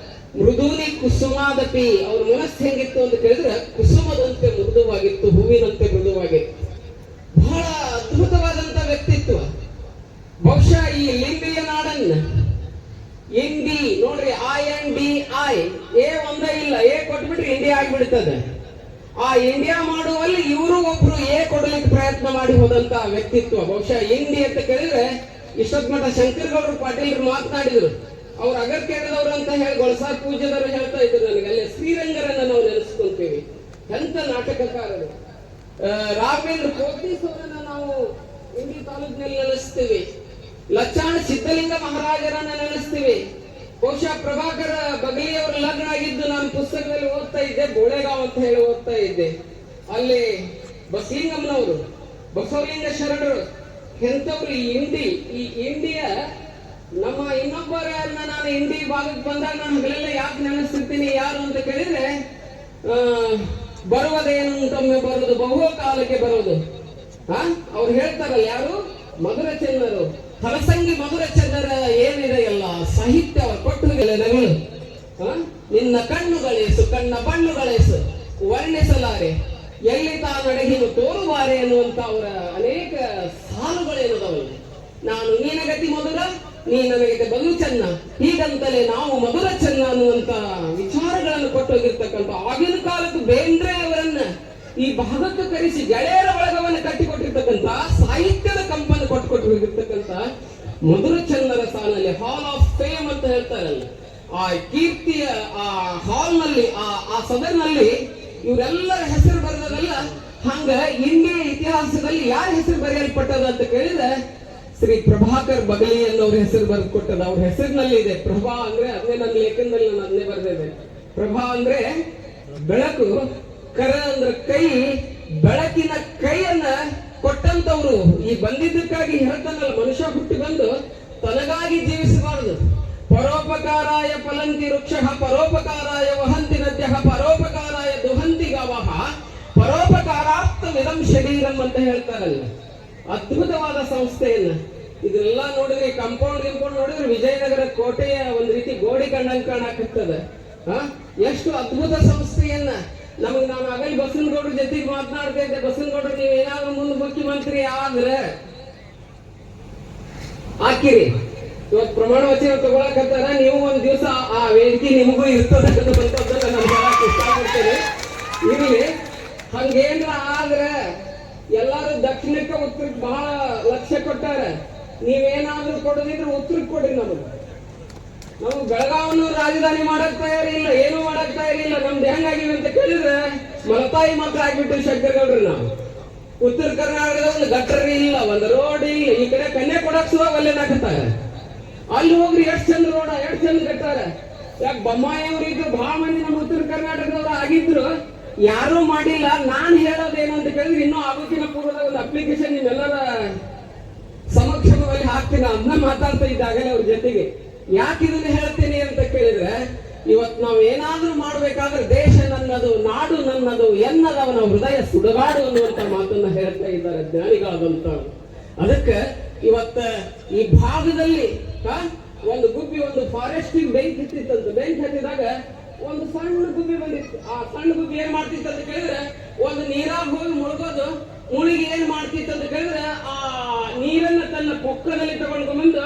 ಮೃದುನಿ ಕುಸುಮಾದಪಿ, ಅವ್ರ ಮನಸ್ಸು ಹೆಂಗಿತ್ತು ಅಂತ ಕೇಳಿದ್ರೆ ಕುಸುಮದಂತೆ ಮೃದುವಾಗಿತ್ತು, ಹೂವಿನಂತೆ ಮೃದುವಾಗಿತ್ತು. ಬಹಳ ಅದ್ಭುತವಾದಂತ ವ್ಯಕ್ತಿತ್ವ. ಬಹುಶಃ ಈ ಲಿಂಬಿಯ ನಾಡನ್ನ ಇಂಡಿ ನೋಡ್ರಿ, INDI, ಎ ಒಂದೇ ಇಲ್ಲ, ಎ ಕೊಟ್ಬಿಟ್ರೆ ಇಂಡಿಯಾ ಆಗಿಬಿಡ್ತದೆ. ಆ ಇಂಡಿಯಾ ಮಾಡುವಲ್ಲಿ ಇವರು ಒಬ್ರು ಎ ಕೊಡಲಿಕ್ಕೆ ಪ್ರಯತ್ನ ಮಾಡಿ ಹೋದಂತ ವ್ಯಕ್ತಿತ್ವ. ಬಹುಶಃ ಇಂಡಿ ಅಂತ ಕೇಳಿದ್ರೆ ಇಷ್ಟೊತ್ ಮಟ್ಟ ಶಂಕರಗೌಡರು ಪಾಟೀಲ್ರು ಮಾತನಾಡಿದ್ರು. ಅವ್ರು ಅಗರ್ಕೇರದವ್ರು ಅಂತ ಹೇಳಿ ಗೊಳಸಾರ್ ಪೂಜ್ಯದವರು ಹೇಳ್ತಾ ಇದ್ರು ನನಗೆ. ಅಲ್ಲಿ ಶ್ರೀರಂಗರನ್ನ ನಾವು ನೆನೆಸ್ಕೊಂತೀವಿ, ಎಂತ ನಾಟಕಕಾರರು. ರಾಘವೇಂದ್ರ ಕೋತೀಸ್ ಅವರನ್ನ ನಾವು ಇಂಡಿ ತಾಲೂಕಿನಲ್ಲಿ ನೆನೆಸ್ತೀವಿ. ಲಚ್ಚಾಣ ಸಿದ್ಧಲಿಂಗ ಮಹಾರಾಜರನ್ನ ನೆನೆಸ್ತೀವಿ. ಬಹುಶಃ ಪ್ರಭಾಕರ ಬಗಲಿಯವರ ಲಗ್ನ ಆಗಿದ್ದು ನಾನು ಪುಸ್ತಕದಲ್ಲಿ ಓದ್ತಾ ಇದ್ದೆ, ಬೋಳೆಗಾಂವ್ ಅಂತ ಹೇಳಿ ಓದ್ತಾ ಇದ್ದೆ. ಅಲ್ಲಿ ಬಸಲಿಂಗಮ್ಮನವರು, ಬಸವಲಿಂಗ ಶರಣರು ಎಂತವ್ರು ಈ ಇಂಡಿಯ ನಮ್ಮ ಇನ್ನೊಬ್ಬರನ್ನ ನಾನು ಇಂಡಿ ಭಾಗಕ್ಕೆ ಬಂದಾಗ ನಾನು ಹಗಲೆಲ್ಲ ಯಾಕೆ ನೆನೆಸ್ತಿರ್ತೀನಿ ಯಾರು ಅಂತ ಕೇಳಿದ್ರೆ ಬರುವುದೇನು ಅಂತೊಮ್ಮೆ ಬರೋದು ಬಹುಕಾಲಕ್ಕೆ ಬರೋದು. ಅವ್ರು ಹೇಳ್ತಾರಲ್ಲ ಯಾರು, ಮಧುರ ಚೆನ್ನರು, ಹಲಸಂಗಿ ಮಧುರ ಚೆನ್ನರ ಏನಿದೆಯಲ್ಲ ಸಾಹಿತ್ಯ ಅವರು ಕೊಟ್ಟು ನಿನ್ನ ಕಣ್ಣುಗಳೇಸು ಕಣ್ಣ ಬಣ್ಣುಗಳೇಸು ವರ್ಣಿಸಲಾರೆ ಎಲ್ಲಿ ತಾನಡಗಿನು ತೋರುವಾರೆ ಅನ್ನುವಂತ ಅವರ ಅನೇಕ ಸಾಲುಗಳೇನದವಲ್ಲ. ನಾನು ನೀನಗತಿ ಮಧುರ, ನೀ ನನಗೆ ಬಲು ಚೆನ್ನ, ಹೀಗಂತಲೇ ನಾವು ಮಧುರ ಚೆನ್ನ ಅನ್ನುವಂತ ವಿಚಾರಗಳನ್ನು ಕೊಟ್ಟೋಗಿರ್ತಕ್ಕಂಥ ಆಗಿನ ಕಾಲಕ್ಕೆ ಬೇಂದ್ರೆ ಅವರನ್ನ ಈ ಭಾಗಕ್ಕೆ ಕರೆಸಿ ಗೆಳೆಯರ ಬಳಗವನ್ನು ಕಟ್ಟಿಕೊಟ್ಟಿರ್ತಕ್ಕಂಥ ಸಾಹಿತ್ಯದ ಕಂಪನ್ನು ಕೊಟ್ಟುಕೊಟ್ಟಿರ್ತಕ್ಕಂಥ ಮಧುರ ಚೆನ್ನರ ಸಾಲಲ್ಲಿ ಹಾಲ್ ಆಫ್ ಫೇಮ್ ಅಂತ ಹೇಳ್ತಾರಲ್ಲ, ಆ ಕೀರ್ತಿಯ ಆ ಹಾಲ್ ನಲ್ಲಿ ಆ ಸದರ್ನಲ್ಲಿ ಇವರೆಲ್ಲರ ಹೆಸರು ಬರೆದಲ್ಲ. ಹಂಗ ಇಂಡಿಯಾ ಇತಿಹಾಸದಲ್ಲಿ ಯಾರ ಹೆಸರು ಬರೆಯಲ್ಪಟ್ಟದ ಅಂತ ಕೇಳಿದ್ರೆ ಶ್ರೀ ಪ್ರಭಾಕರ್ ಬಗಲಿ ಅನ್ನೋರ ಹೆಸರು ಬರೆದು ಕೊಟ್ಟದ. ಅವ್ರ ಹೆಸರಿನಲ್ಲಿ ಇದೆ ಪ್ರಭಾ ಅಂದ್ರೆ, ಅದೇ ನನ್ನ ಲೇಖನದಲ್ಲಿ ನಾನು ಅದನ್ನೇ ಬರೆದಿದೆ. ಪ್ರಭಾ ಅಂದ್ರೆ ಬೆಳಕು, ಕರ ಅಂದ್ರೆ ಕೈ, ಬೆಳಕಿನ ಕೈಯನ್ನ ಕೊಟ್ಟಂತವ್ರು. ಈ ಬಂದಿದ್ದಕ್ಕಾಗಿ ಹೇಳ್ತಾನಲ್ಲ, ಮನುಷ್ಯ ಹುಟ್ಟಿ ಬಂದು ತನಗಾಗಿ ಜೀವಿಸಬಾರದು. ಪರೋಪಕಾರಾಯ ಫಲಂತಿ ವೃಕ್ಷ, ಪರೋಪಕಾರಾಯ ವಹಂತಿ ನದ್ಯ, ಪರೋಪಕಾರಾಯ ದುಹಂತಿ ಗವಃ, ಪರೋಪಕಾರಾರ್ಥ ವಿಧಂ ಶರೀರಂ ಅಂತ ಹೇಳ್ತಾರಲ್ಲ. ಅದ್ಭುತವಾದ ಸಂಸ್ಥೆಯನ್ನ ಇದೆಲ್ಲ ನೋಡಿದ್ರೆ ಕಂಪೌಂಡ್ ನೋಡಿದ್ರೆ ವಿಜಯನಗರ ಕೋಟೆಯ ಒಂದು ರೀತಿ ಗೋಡಿ ಕಂಡಂಗ್ ಕಾಣಕತ್ತದ. ಎಷ್ಟು ಅದ್ಭುತ ಸಂಸ್ಥೆಯನ್ನ ನಮಗ್ ನಾನು ಆಗಲಿ ಬಸವನಗೌಡ್ರ ಜೊತೆಗೆ ಮಾತನಾಡ್ತಾ ಇದ್ದೆ. ಬಸವನಗೌಡ್ರು ನೀವು ಏನಾದ್ರು ಮುಂದೆ ಮುಖ್ಯಮಂತ್ರಿ ಆದ್ರೆ ಹಾಕಿರಿ, ಇವತ್ತು ಪ್ರಮಾಣ ವಚನ ತಗೊಳಕತ್ತಾರ, ನೀವು ಒಂದ್ ದಿವಸ ಆ ವೇದಿಕೆ ನಿಮಗೂ ಇರ್ತದಂತಕ್ಕಂಥದ್ದನ್ನ ನಾನು ಹೇಳಕ್ ಇಷ್ಟಪಡ್ತೇನೆ. ಇರ್ಲಿ, ಹಂಗೇನ್ರ ಆದ್ರೆ ಎಲ್ಲಾರು ದಕ್ಷಿಣಕ್ಕೆ ಉತ್ತರಕ್ಕೆ ಬಹಳ ಲಕ್ಷ್ಯ ಕೊಟ್ಟಾರ. ನೀವೇನಾದ್ರೂ ಕೊಡೋದಿದ್ರೆ ಉತ್ತರಕ್ಕೆ ಕೊಡ್ರಿ. ನಮಗ್ ಬೆಳಗಾವನ್ನು ರಾಜಧಾನಿ ಮಾಡಕ್ ತಯಾರಿಲ್ಲ, ಏನೂ ಮಾಡಕ್ ತಯಾರಿಲ್ಲ. ನಮ್ದು ಹೆಂಗಾಗಿವೆ ಅಂತ ಕೇಳಿದ್ರೆ ಮಲತಾಯಿ ಮಾತ್ರ ಆಗ್ಬಿಟ್ಟು ಶಂಕರಗೌಡ್ರಿ. ನಾವು ಉತ್ತರ ಕರ್ನಾಟಕದ ಒಂದು ಗಟ್ಟರಿ ಇಲ್ಲ, ಒಂದು ರೋಡ್ ಇಲ್ಲ. ಈ ಕಡೆ ಕನ್ಯಾ ಕೊಡಕ್ ಸುವಾಗ ಅಲ್ಲೇನಾಕತ್ತಾರೆ, ಅಲ್ಲಿ ಹೋಗ್ರಿ ಎಷ್ಟು ಚಂದ ರೋಡ, ಎಷ್ಟು ಚಂದ ಕಟ್ಟಾರ. ಯಾಕೆ ಬೊಮ್ಮಾಯಿ ಅವ್ರು ಇದ್ರು, ಬಹಳ ಮಂದಿ ನಮ್ಮ ಉತ್ತರ ಕರ್ನಾಟಕದವ್ರು ಆಗಿದ್ರು, ಯಾರೂ ಮಾಡಿಲ್ಲ. ನಾನ್ ಹೇಳೋದೇನು ಅಂತ ಕೇಳಿದ್ರೆ ಇನ್ನೂ ಆಗೋಕಿನ ಪೂರ್ವದ ಒಂದು ಅಪ್ಲಿಕೇಶನ್ ನಿಮ್ಮೆಲ್ಲರ ಸಮಕ್ಷಮದಲ್ಲಿ ಹಾಕ್ತೀನಿ. ಅದನ್ನ ಮಾತಾಡ್ತಾ ಇದ್ದಾಗಲೇ ಅವ್ರ ಜೊತೆಗೆ ಯಾಕೆ ಇದನ್ನ ಹೇಳ್ತೀನಿ ಅಂತ ಕೇಳಿದ್ರೆ, ಇವತ್ತು ನಾವು ಏನಾದ್ರೂ ಮಾಡ್ಬೇಕಾದ್ರೆ ದೇಶ ನನ್ನದು, ನಾಡು ನನ್ನದು ಎನ್ನದವನ ಹೃದಯ ಸುಡಗಾಡು ಅನ್ನುವಂತ ಮಾತನ್ನ ಹೇಳ್ತಾ ಇದ್ದಾರೆ ಜ್ಞಾನಿಗಳಾದಂತ. ಅದಕ್ಕೆ ಇವತ್ತ ಈ ಭಾಗದಲ್ಲಿ ಒಂದು ಗುಬ್ಬಿ, ಒಂದು ಫಾರೆಸ್ಟ್ ಬೆಂಕಿ ಹತ್ತಿತ್ತಂತ. ಬೆಂಕಿ ಹತ್ತಿದಾಗ ಒಂದು ಸಣ್ಣ ಗುಬ್ಬಿ ಬಂದಿತ್ತು. ಆ ಸಣ್ಣ ಗುಬ್ಬಿ ಏನ್ ಮಾಡ್ತಿತ್ತು ಅಂತ ಕೇಳಿದ್ರೆ, ಒಂದು ನೀರಾಗ ಹೋಗಿ ಮುಳುಗೋದು, ಮುಳುಗಿ ಏನ್ ಮಾಡ್ತಿತ್ತು ಅಂತ ಕೇಳಿದ್ರೆ ಆ ನೀರನ್ನ ತನ್ನ ಪೊಕ್ಕದಲ್ಲಿ ತಗೊಂಡ್ಕೊಂಡ್ಬಂದು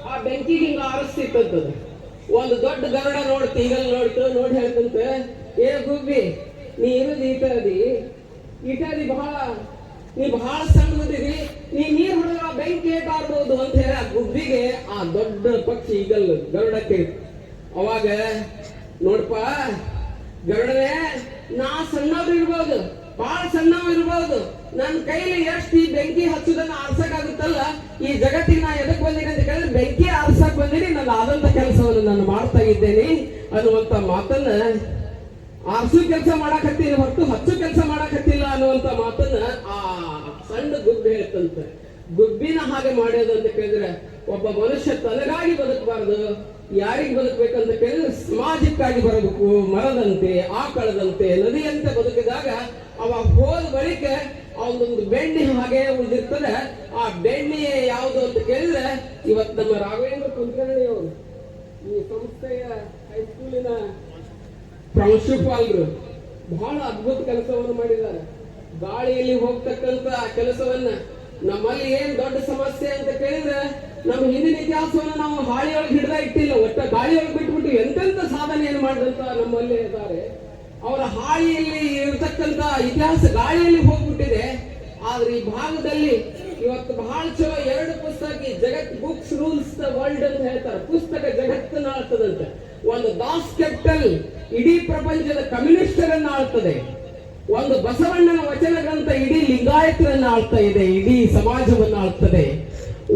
ಆ ಬೆಂಕಿಗೆ ಹಿಂಗ ಆರಿಸ್ತಿತ್ತಂತದ. ಒಂದು ದೊಡ್ಡ ಗರುಡ ನೋಡ್ತಿ, ಈಗಲ್ಲಿ ನೋಡಿ ಹೇಳ್ತಂತೆ, ಏ ಗುಬ್ಬಿ ನೀ ಇರೋದು ಈಟಾದಿ ನೀ ಬಹಳ ಸಣ್ಣದಿರಿ, ನೀ ನೀರ್ ಹೊಡೆದ ಬೆಂಕಿ ಏಟಾಡ್ಬೋದು ಅಂತ ಹೇಳಿ ಆ ಗುಬ್ಬಿಗೆ ಆ ದೊಡ್ಡ ಪಕ್ಷಿ ಈಗಲ್ ಗರುಡಕ್ಕೆ. ಅವಾಗ ನೋಡ್ಪ ಗರುಡನೇ, ನಾ ಸಣ್ಣವ್ರು ಇರ್ಬೋದು, ಬಹಳ ಸಣ್ಣವ್ ಇರ್ಬೋದು, ನನ್ನ ಕೈಲಿ ಎಷ್ಟು ಈ ಬೆಂಕಿ ಹಚ್ಚುದನ್ನ ಆರ್ಸಕ್ಕಾಗುತ್ತಲ್ಲ, ಈ ಜಗತ್ತಿಗೆ ನಾ ಎದಕ್ ಬಂದಿನಿ ಅಂತ ಕೇಳಿದ್ರೆ ಬೆಂಕಿ ಆರ್ಸಕ್ ಬಂದಿನಿ, ನನ್ನ ಆದಂತ ಕೆಲಸವನ್ನು ನಾನು ಮಾಡ್ತಾ ಇದ್ದೇನೆ ಅನ್ನುವಂತ ಮಾತನ್ನ, ಆರ್ಸು ಕೆಲಸ ಮಾಡಕತ್ತೀನಿ ಹೊರತು ಹಚ್ಚು ಕೆಲಸ ಮಾಡಕತ್ತಿಲ್ಲ ಅನ್ನುವಂತ ಮಾತನ್ನ ಆ ಸಣ್ಣ ಗುಬ್ಬಿ ಹೇಳ್ತಂತೆ. ಗುಬ್ಬಿನ ಹಾಗೆ ಮಾಡೋದು ಅಂತ ಕೇಳಿದ್ರೆ, ಒಬ್ಬ ಮನುಷ್ಯ ತನಗಾಗಿ ಬದುಕಬಾರದು, ಯಾರಿಗೆ ಬದುಕಬೇಕಂತ ಕೇಳಿದ್ರೆ ಸಮಾಜಕ್ಕಾಗಿ ಬರಬೇಕು. ಮರದಂತೆ, ಆಕಳದಂತೆ, ನದಿಯಂತೆ ಬದುಕಿದಾಗ ಅವ ಹೋದ ಬಳಿಕ ಅವನೊಂದು ಬೆಣ್ಣೆ ಹಾಗೆ ಉಳಿದಿರ್ತದೆ. ಆ ಬೆಣ್ಣೆ ಯಾವುದು ಅಂತ ಕೇಳಿದ್ರೆ, ಇವತ್ತು ನಮ್ಮ ರಾಘವೇಂದ್ರ ಕುಲಕರ್ಣಿ ಅವರು ಈ ಸಂಸ್ಥೆಯ ಹೈಸ್ಕೂಲಿನ ಪ್ರಾಂಶುಪಾಲರು ಬಹಳ ಅದ್ಭುತ ಕೆಲಸವನ್ನು ಮಾಡಿದ್ದಾರೆ. ಗಾಳಿಯಲ್ಲಿ ಹೋಗ್ತಕ್ಕಂತ ಕೆಲಸವನ್ನ, ನಮ್ಮಲ್ಲಿ ಏನ್ ದೊಡ್ಡ ಸಮಸ್ಯೆ ಅಂತ ಕೇಳಿದ್ರೆ, ನಮ್ಮ ಹಿಂದಿನ ಇತಿಹಾಸವನ್ನು ನಾವು ಹಾಳಿಯೊಳಗೆ ಹಿಡ್ದ ಇಟ್ಟಿಲ್ಲ, ಒಟ್ಟ ಗಾಳಿಯೊಳಗೆ ಬಿಟ್ಬಿಟ್ಟು ಎಂತೆಂತ ಸಾಧನೆಯನ್ನು ಮಾಡಿದಂತ ನಮ್ಮಲ್ಲಿ ಇದ್ದಾರೆ. ಅವರ ಹಾಳಿಯಲ್ಲಿ ಇರತಕ್ಕಂತ ಇತಿಹಾಸ ಗಾಳಿಯಲ್ಲಿ ಹೋಗ್ಬಿಟ್ಟಿದೆ. ಆದ್ರೆ ಈ ಭಾಗದಲ್ಲಿ ಇವತ್ತು ಬಹಳ ಚಲೋ 2 ಪುಸ್ತಕ, ಜಗತ್ ಬುಕ್ಸ್ ರೂಲ್ಸ್ ದ ವರ್ಲ್ಡ್ ಅಂತ ಹೇಳ್ತಾರೆ. ಪುಸ್ತಕ ಜಗತ್ತನ್ನ ಆಳ್ತದಂತೆ. ಒಂದು ದಾಸ್ ಕ್ಯಾಪಿಟಲ್ ಇಡೀ ಪ್ರಪಂಚದ ಕಮ್ಯುನಿಸ್ಟರನ್ನ ಆಳ್ತದೆ. ಒಂದು ಬಸವಣ್ಣನ ವಚನ ಗ್ರಂಥ ಇಡೀ ಲಿಂಗಾಯತರನ್ನ ಆಳ್ತಾ ಇದೆ, ಇಡೀ ಸಮಾಜವನ್ನ ಆಳ್ತದೆ.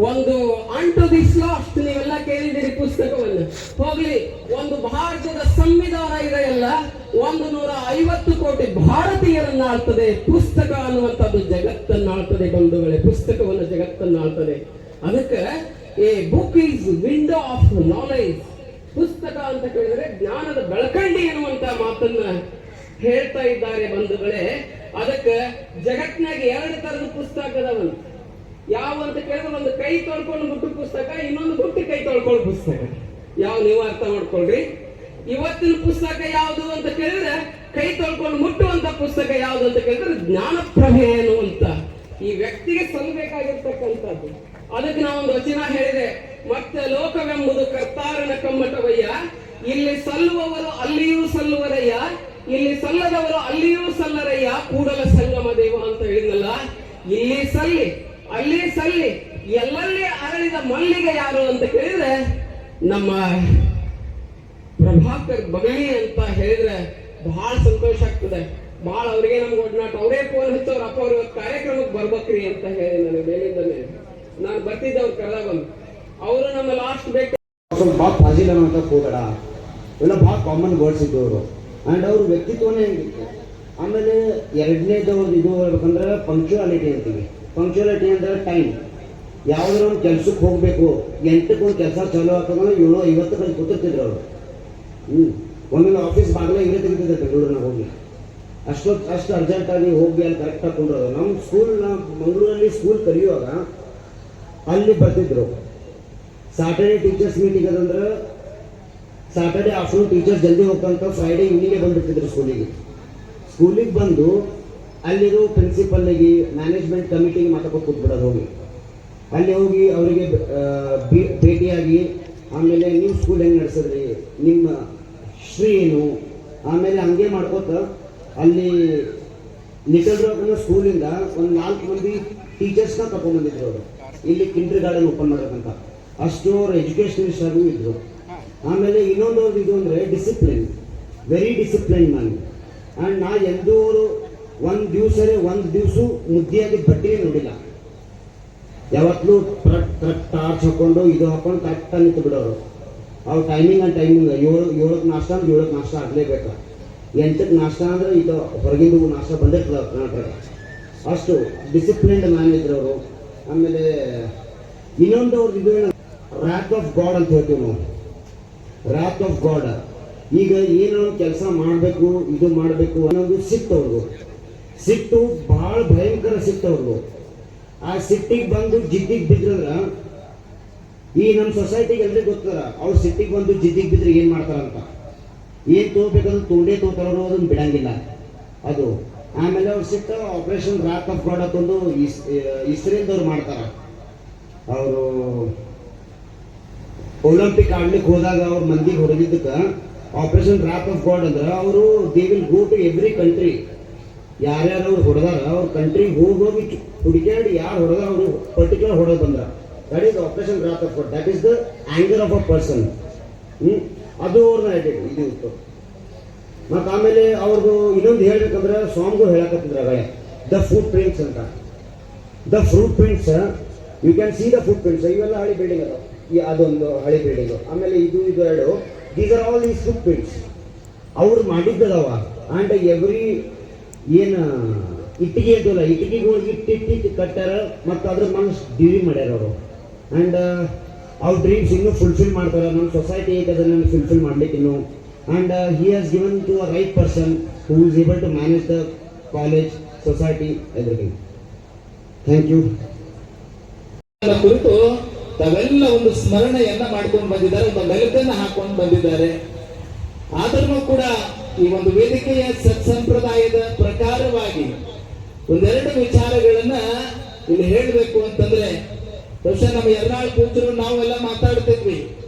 ಒಂದು ಅಂಟು ದಿಸ್ ಲಾಸ್ಟ್ ನೀವೆಲ್ಲ ಕೇಳಿದಿರಿ ಪುಸ್ತಕವನ್ನು. ಹೋಗ್ಲಿ, ಒಂದು ಭಾರತದ ಸಂವಿಧಾನ ಇದೆಯಲ್ಲ, 150 ಕೋಟಿ ಭಾರತೀಯರನ್ನ ಆಳ್ತದೆ. ಪುಸ್ತಕ ಅನ್ನುವಂಥದ್ದು ಜಗತ್ತನ್ನಾಳ್ತದೆ ಬಂಧುಗಳೇ, ಪುಸ್ತಕವನ್ನು ಜಗತ್ತನ್ನಾಳ್ತದೆ. ಅದಕ್ಕೆ A book is window of knowledge. ಪುಸ್ತಕ ಅಂತ ಕೇಳಿದ್ರೆ ಜ್ಞಾನದ ಬೆಳಕಂಡಿ ಎನ್ನುವಂತ ಮಾತನ್ನ ಹೇಳ್ತಾ ಇದ್ದಾರೆ ಬಂಧುಗಳೇ. ಅದಕ್ಕೆ ಜಗತ್ನಾಗ 2 ತರದ ಪುಸ್ತಕ ಅದಾವಂತ. ಯಾವ ಅಂತ ಕೇಳಿದ್ರೆ, ಒಂದು ಕೈ ತೊಳ್ಕೊಂಡು ಮುಟ್ಟು ಪುಸ್ತಕ, ಇನ್ನೊಂದು ಮುಟ್ಟಿ ಕೈ ತೊಳ್ಕೊಳ್ಳೋ ಪುಸ್ತಕ. ಯಾವ ನೀವು ಅರ್ಥ ಮಾಡ್ಕೊಳ್ರಿ. ಇವತ್ತಿನ ಪುಸ್ತಕ ಯಾವುದು ಅಂತ ಕೇಳಿದ್ರೆ, ಕೈ ತೊಳ್ಕೊಂಡು ಮುಟ್ಟುವಂತ ಪುಸ್ತಕ ಯಾವುದು ಅಂತ ಕೇಳಿದ್ರೆ ಜ್ಞಾನಪ್ರಭೆ ಅನ್ನುವಂತ ಈ ವ್ಯಕ್ತಿಗೆ ಸಲ್ಲಬೇಕಾಗಿರ್ತಕ್ಕಂಥದ್ದು. ಅದಕ್ಕೆ ನಾವೊಂದು ವಚನ ಹೇಳಿದೆ, ಮತ್ತೆ ಲೋಕವೆಂಬುದು ಕರ್ತಾರನ ಕಮ್ಮಟವಯ್ಯ, ಇಲ್ಲಿ ಸಲ್ಲುವವರು ಅಲ್ಲಿಯೂ ಸಲ್ಲುವರಯ್ಯ, ಇಲ್ಲಿ ಸಲ್ಲದವರು ಅಲ್ಲಿಯೂ ಸಲ್ಲರಯ್ಯ, ಕೂಡಲ ಸಂಗಮ ದೇವ ಅಂತ ಹೇಳಿದ್ನಲ್ಲ. ಇಲ್ಲಿ ಸಲ್ಲಿ, ಅಲ್ಲಿ ಸಲ್ಲಿ, ಎಲ್ಲಲ್ಲಿ ಅರಳಿದ ಮಲ್ಲಿಗೆ ಯಾರು ಅಂತ ಕೇಳಿದ್ರೆ ನಮ್ಮ ಪ್ರಭಾಕರ್ ಬಗಳಿ ಅಂತ ಹೇಳಿದ್ರೆ ಬಹಳ ಸಂತೋಷ ಆಗ್ತದೆ. ಬಹಳ ಅವ್ರಿಗೆ ನಮ್ಗೆ ಒಡನಾಟ. ಅವರೇ ಫೋನ್ ಹಚ್ಚೋರು, ಅಪ್ಪ ಅವ್ರ ಕಾರ್ಯಕ್ರಮಕ್ಕೆ ಬರ್ಬೇಕ್ರಿ ಅಂತ ಹೇಳಿ ನನಗೆ ಮೇಲಿಂದ ನಾನು ಬರ್ತಿದ್ದೆ. ಅವ್ರು ಕರೆದ ಬಂದು ಅವರು ನಮ್ಮ ಲಾಸ್ಟ್ ಬೇಕು ಸ್ವಲ್ಪ ಭಾಳ ಫಾಜಿಲ್ ಅನ್ನೋಂಥ ಹೋಗಬೇಡ, ಇವೆಲ್ಲ ಭಾಳ ಕಾಮನ್ ವರ್ಡ್ಸ್ ಇದ್ದವರು. ಆ್ಯಂಡ್ ಅವ್ರ ವ್ಯಕ್ತಿತ್ವನೇ ಹೆಂಗಿತ್ತು. ಆಮೇಲೆ ಎರಡನೇದವ್ರದ್ದು ಇದು ಹೇಳ್ಬೇಕಂದ್ರೆ ಪಂಕ್ಚುಯಾಲಿಟಿ ಅಂತೀವಿ. ಪಂಕ್ಚುಯಾಲಿಟಿ ಅಂದ್ರೆ ಟೈಮ್. ಯಾವುದಾದ್ರು ಒಂದು ಕೆಲ್ಸಕ್ಕೆ ಹೋಗಬೇಕು, 8ಕ್ಕೆ ಒಂದು ಕೆಲಸ ಚಾಲೂ ಆಗ್ತದಂದ್ರೆ 7:50 ಕೂತಿರ್ತಿದ್ರು ಅವರು. ಒಂದೊಂದು ಆಫೀಸ್ ಬಾಗಿಲ ಇವರೇ ತೆಗಿತಿದ್ದೆ ಬೆಂಗಳೂರಿನಾಗ ಹೋಗಿ. ಅಷ್ಟು ಅರ್ಜೆಂಟಾಗಿ ಹೋಗಿ ಅಲ್ಲಿ ಕರೆಕ್ಟಾಗಿ ಕೊಂಡ್ರೋದು. ನಮ್ಮ ಸ್ಕೂಲ್ನ ಮಂಗಳೂರಲ್ಲಿ ಸ್ಕೂಲ್ ಕಲಿಯುವಾಗ ಅಲ್ಲಿ ಬರ್ತಿದ್ರು. ಸಾಟರ್ಡೆ ಟೀಚರ್ಸ್ ಮೀಟಿಂಗ್ ಅದಂದ್ರೆ ಸಾಟರ್ಡೆ ಆಫ್ಟರ್ನೂನ್ ಟೀಚರ್ಸ್ ಜಲ್ದಿ ಹೋಗ್ತಂತ ಫ್ರೈಡೇ ಈವ್ನಿಂಗೇ ಬಂದುಬಿಡ್ತಿದ್ರು ಸ್ಕೂಲಿಗೆ ಬಂದು ಅಲ್ಲಿರೋ ಪ್ರಿನ್ಸಿಪಲ್ಗೆ ಮ್ಯಾನೇಜ್ಮೆಂಟ್ ಕಮಿಟಿಗೆ ಮಾತಾಡ್ಕೊಂಡು ಕೂತ್ಬಿಡೋದು. ಅಲ್ಲಿ ಹೋಗಿ ಅವರಿಗೆ ಭೇಟಿಯಾಗಿ, ಆಮೇಲೆ ನೀವು ಸ್ಕೂಲ್ ಹೆಂಗೆ ನಡೆಸಿದ್ರಿ, ನಿಮ್ಮ ಹಿಸ್ಟ್ರಿ ಏನು, ಆಮೇಲೆ ಹಂಗೆ ಮಾಡ್ಕೋತ ಅಲ್ಲಿ ಲಿಟಲ್ ರಾಕ್ ಅನ್ನೋ ಸ್ಕೂಲಿಂದ ಒಂದು 4 ಮಂದಿ ಟೀಚರ್ಸ್ನ ಕರ್ಕೊಂಡ್ಬಂದಿದ್ರು ಅವರು. ಇಲ್ಲಿ ಕಿಂಡರ್ ಗಾರ್ಡನ್ ಓಪನ್ ಮಾಡೋಕ್ಕಂತ. ಅಷ್ಟು ಅವ್ರು ಎಜುಕೇಷನಿಸ್ಟ್ ಆಗೂ ಇದ್ರು. ಆಮೇಲೆ ಇನ್ನೊಂದವ್ರದ್ದು ಇದು ಅಂದರೆ discipline, very discipline man. And ನಾ ಎಂದೂ ಅವರು ಒಂದು ದಿವಸ ಮುದ್ದಿಯಾಗಿ ಬಟ್ಟೆ ನೋಡಿಲ್ಲ. ಯಾವತ್ತೂ ಟಾರ್ಚ್ ಹಾಕೊಂಡು ಇದು ಹಾಕೊಂಡು ಕರೆಕ್ಟಾಗಿ ನಿಂತು ಬಿಡೋರು. ಅವ್ರು ಟೈಮಿಂಗ್ 7ಕ್ಕೆ ನಾಷ್ಟ ಅಂದ್ರೆ 7ಕ್ಕೆ ನಾಷ್ಟ ಆಗಲೇಬೇಕು. 8ಕ್ಕೆ ನಾಷ್ಟ ಅಂದ್ರೆ ಇದು ಹೊರಗಿಂದು ನಾಷ್ಟ ಬಂದಿರ್ತದೆ ಕರ್ನಾಟಕ. ಅಷ್ಟು ಡಿಸಿಪ್ಲಿನ್ಡ್ ಮ್ಯಾನ್ ಇದ್ರು ಅವರು. ಆಮೇಲೆ ಇನ್ನೊಂದು ಅವ್ರದ್ದು ಇದು ರ್ಯಾತ್ ಆಫ್ ಗಾಡ್ ಅಂತ ಹೇಳ್ತೀವಿ ನಾವು. ರ್ಯಾತ್ ಆಫ್ ಗಾಡ್. ಈಗ ಏನೋ ಕೆಲಸ ಮಾಡಬೇಕು, ಇದು ಮಾಡಬೇಕು ಅನ್ನೋದು ಸಿಟ್ಟು ಅವ್ರಿಗೂ. ಸಿಟ್ಟು ಭಾಳ ಭಯಂಕರ ಸಿಟ್ಟು ಅವ್ರಿಗೂ. ಆ ಸಿಟ್ಟಿಗೆ ಬಂದು ಜಿದ್ದಿಗೆ ಬಿದ್ರಂದ್ರ, ಈ ನಮ್ಮ ಸೊಸೈಟಿಗೆ ಎಲ್ರಿಗೂ ಗೊತ್ತಾರ ಅವ್ರು ಸಿಟ್ಟಿಗೆ ಬಂದು ಜಿದ್ದಿಗೆ ಬಿದ್ರೆ ಏನು ಮಾಡ್ತಾರಂತ. ಏನು ತಗೋಬೇಕಂದ್ರೆ ತೊಂಡೇ ತಗೋತಾರೋ ಅದನ್ನು ಬಿಡಂಗಿಲ್ಲ ಅದು. ಆಮೇಲೆ ಅವ್ರು ಸಿಟ್ಟು ಆಪರೇಷನ್ ರ್ಯಾತ್ ಆಫ್ ಗಾಡ್ ಅಂತಂದು ಇಸ್ರೇಲ್ದವ್ರು ಮಾಡ್ತಾರೆ. ಅವರು ಒಲಿಂಪಿಕ್ ಆಡ್ಲಿಕ್ಕೆ ಹೋದಾಗ ಅವ್ರ ಮಂದಿಗೆ ಹೊಡೆದಿದ್ದಕ್ಕೆ ಆಪರೇಷನ್ ರ್ಯಾತ್ ಆಫ್ ಗಾಡ್ ಅಂದ್ರೆ ಅವರು they will go to every country. ಯಾರ್ಯಾರು ಅವ್ರು ಹೊಡೆದಾರ ಅವ್ರ ಕಂಟ್ರಿಗೆ ಹೋಗಿ ಹುಡುಕ್ಯಾಡಿ ಯಾರು ಹೊಡೆದಾರ ಅವರು ಪರ್ಟಿಕ್ಯುಲರ್ ಹೊಡೆದು ಬಂದ್ರ. That is operation wrath of God. That is the anger of a person. ಅದು ಅವ್ರನ್ನ ಇದು ಇತ್ತು. ಮತ್ತು ಆಮೇಲೆ ಅವ್ರದ್ದು ಇನ್ನೊಂದು ಹೇಳ್ಬೇಕಂದ್ರೆ ಸ್ವಾಮಿಗಳು ಹೇಳಕತ್ತಿದ್ರು ಅಗಳೇ, ದ ಫುಟ್ ಪ್ರಿಂಟ್ಸ್ ಅಂತ. The footprints, you can see the footprints. ಇವೆಲ್ಲ ಹಳಿ ಬಿಲ್ಡಿಂಗ್ ಅದಾವ. ಅದೊಂದು ಹಳಿ ಬಿಲ್ಡಿಂಗು. ಆಮೇಲೆ ಇದು 2 these are all these foot prints ಅವ್ರು ಮಾಡಿದ್ದದವ. ಆ್ಯಂಡ್ ಎವ್ರಿ ಏನು ಇಟ್ಟಿಗೆ ಇದ್ದಲ್ಲ, ಇಟ್ಟಿಗೆಗಳಿಗೆ ಇಟ್ಟಿಟ್ಟು ಕಟ್ಟಾರ ಮತ್ತು ಅದ್ರ ಮನಸ್ಸು ಡ್ಯೂರಿಂಗ್ ಮಾಡ್ಯಾರ ಅವರು. ಆ್ಯಂಡ್ ಅವ್ರ ಡ್ರೀಮ್ಸ್ ಇನ್ನೂ ಫುಲ್ಫಿಲ್ ಮಾಡ್ತಾರೆ. ನಮ್ಮ ಸೊಸೈಟಿ ಐತೆ ಅದನ್ನು ಫುಲ್ಫಿಲ್ ಮಾಡ್ಲಿಕ್ಕೆ ಇನ್ನೂ. And he has given to a right person who is able to manage the college, society, everything. Thank you. ಕುರಿತು ತಾವೆಲ್ಲ ಒಂದು ಸ್ಮರಣೆಯನ್ನ ಮಾಡ್ಕೊಂಡು ಬಂದಿದ್ದಾರೆ, ಒಂದು ಮೆಲುಕನ್ನು ಹಾಕೊಂಡು ಬಂದಿದ್ದಾರೆ. ಆದ್ರೂ ಕೂಡ ಈ ಒಂದು ವೇದಿಕೆಯ ಸತ್ಸಂಪ್ರದಾಯದ ಪ್ರಕಾರವಾಗಿ 1-2 ವಿಚಾರಗಳನ್ನ ಇಲ್ಲಿ ಹೇಳಬೇಕು ಅಂತಂದ್ರೆ, ಬಹುಶಃ ನಮ್ಮ ಯರ್ನಾಳ್ ಪೂಜ್ಯರು ನಾವೆಲ್ಲ ಮಾತಾಡ್ತಿದ್ವಿ.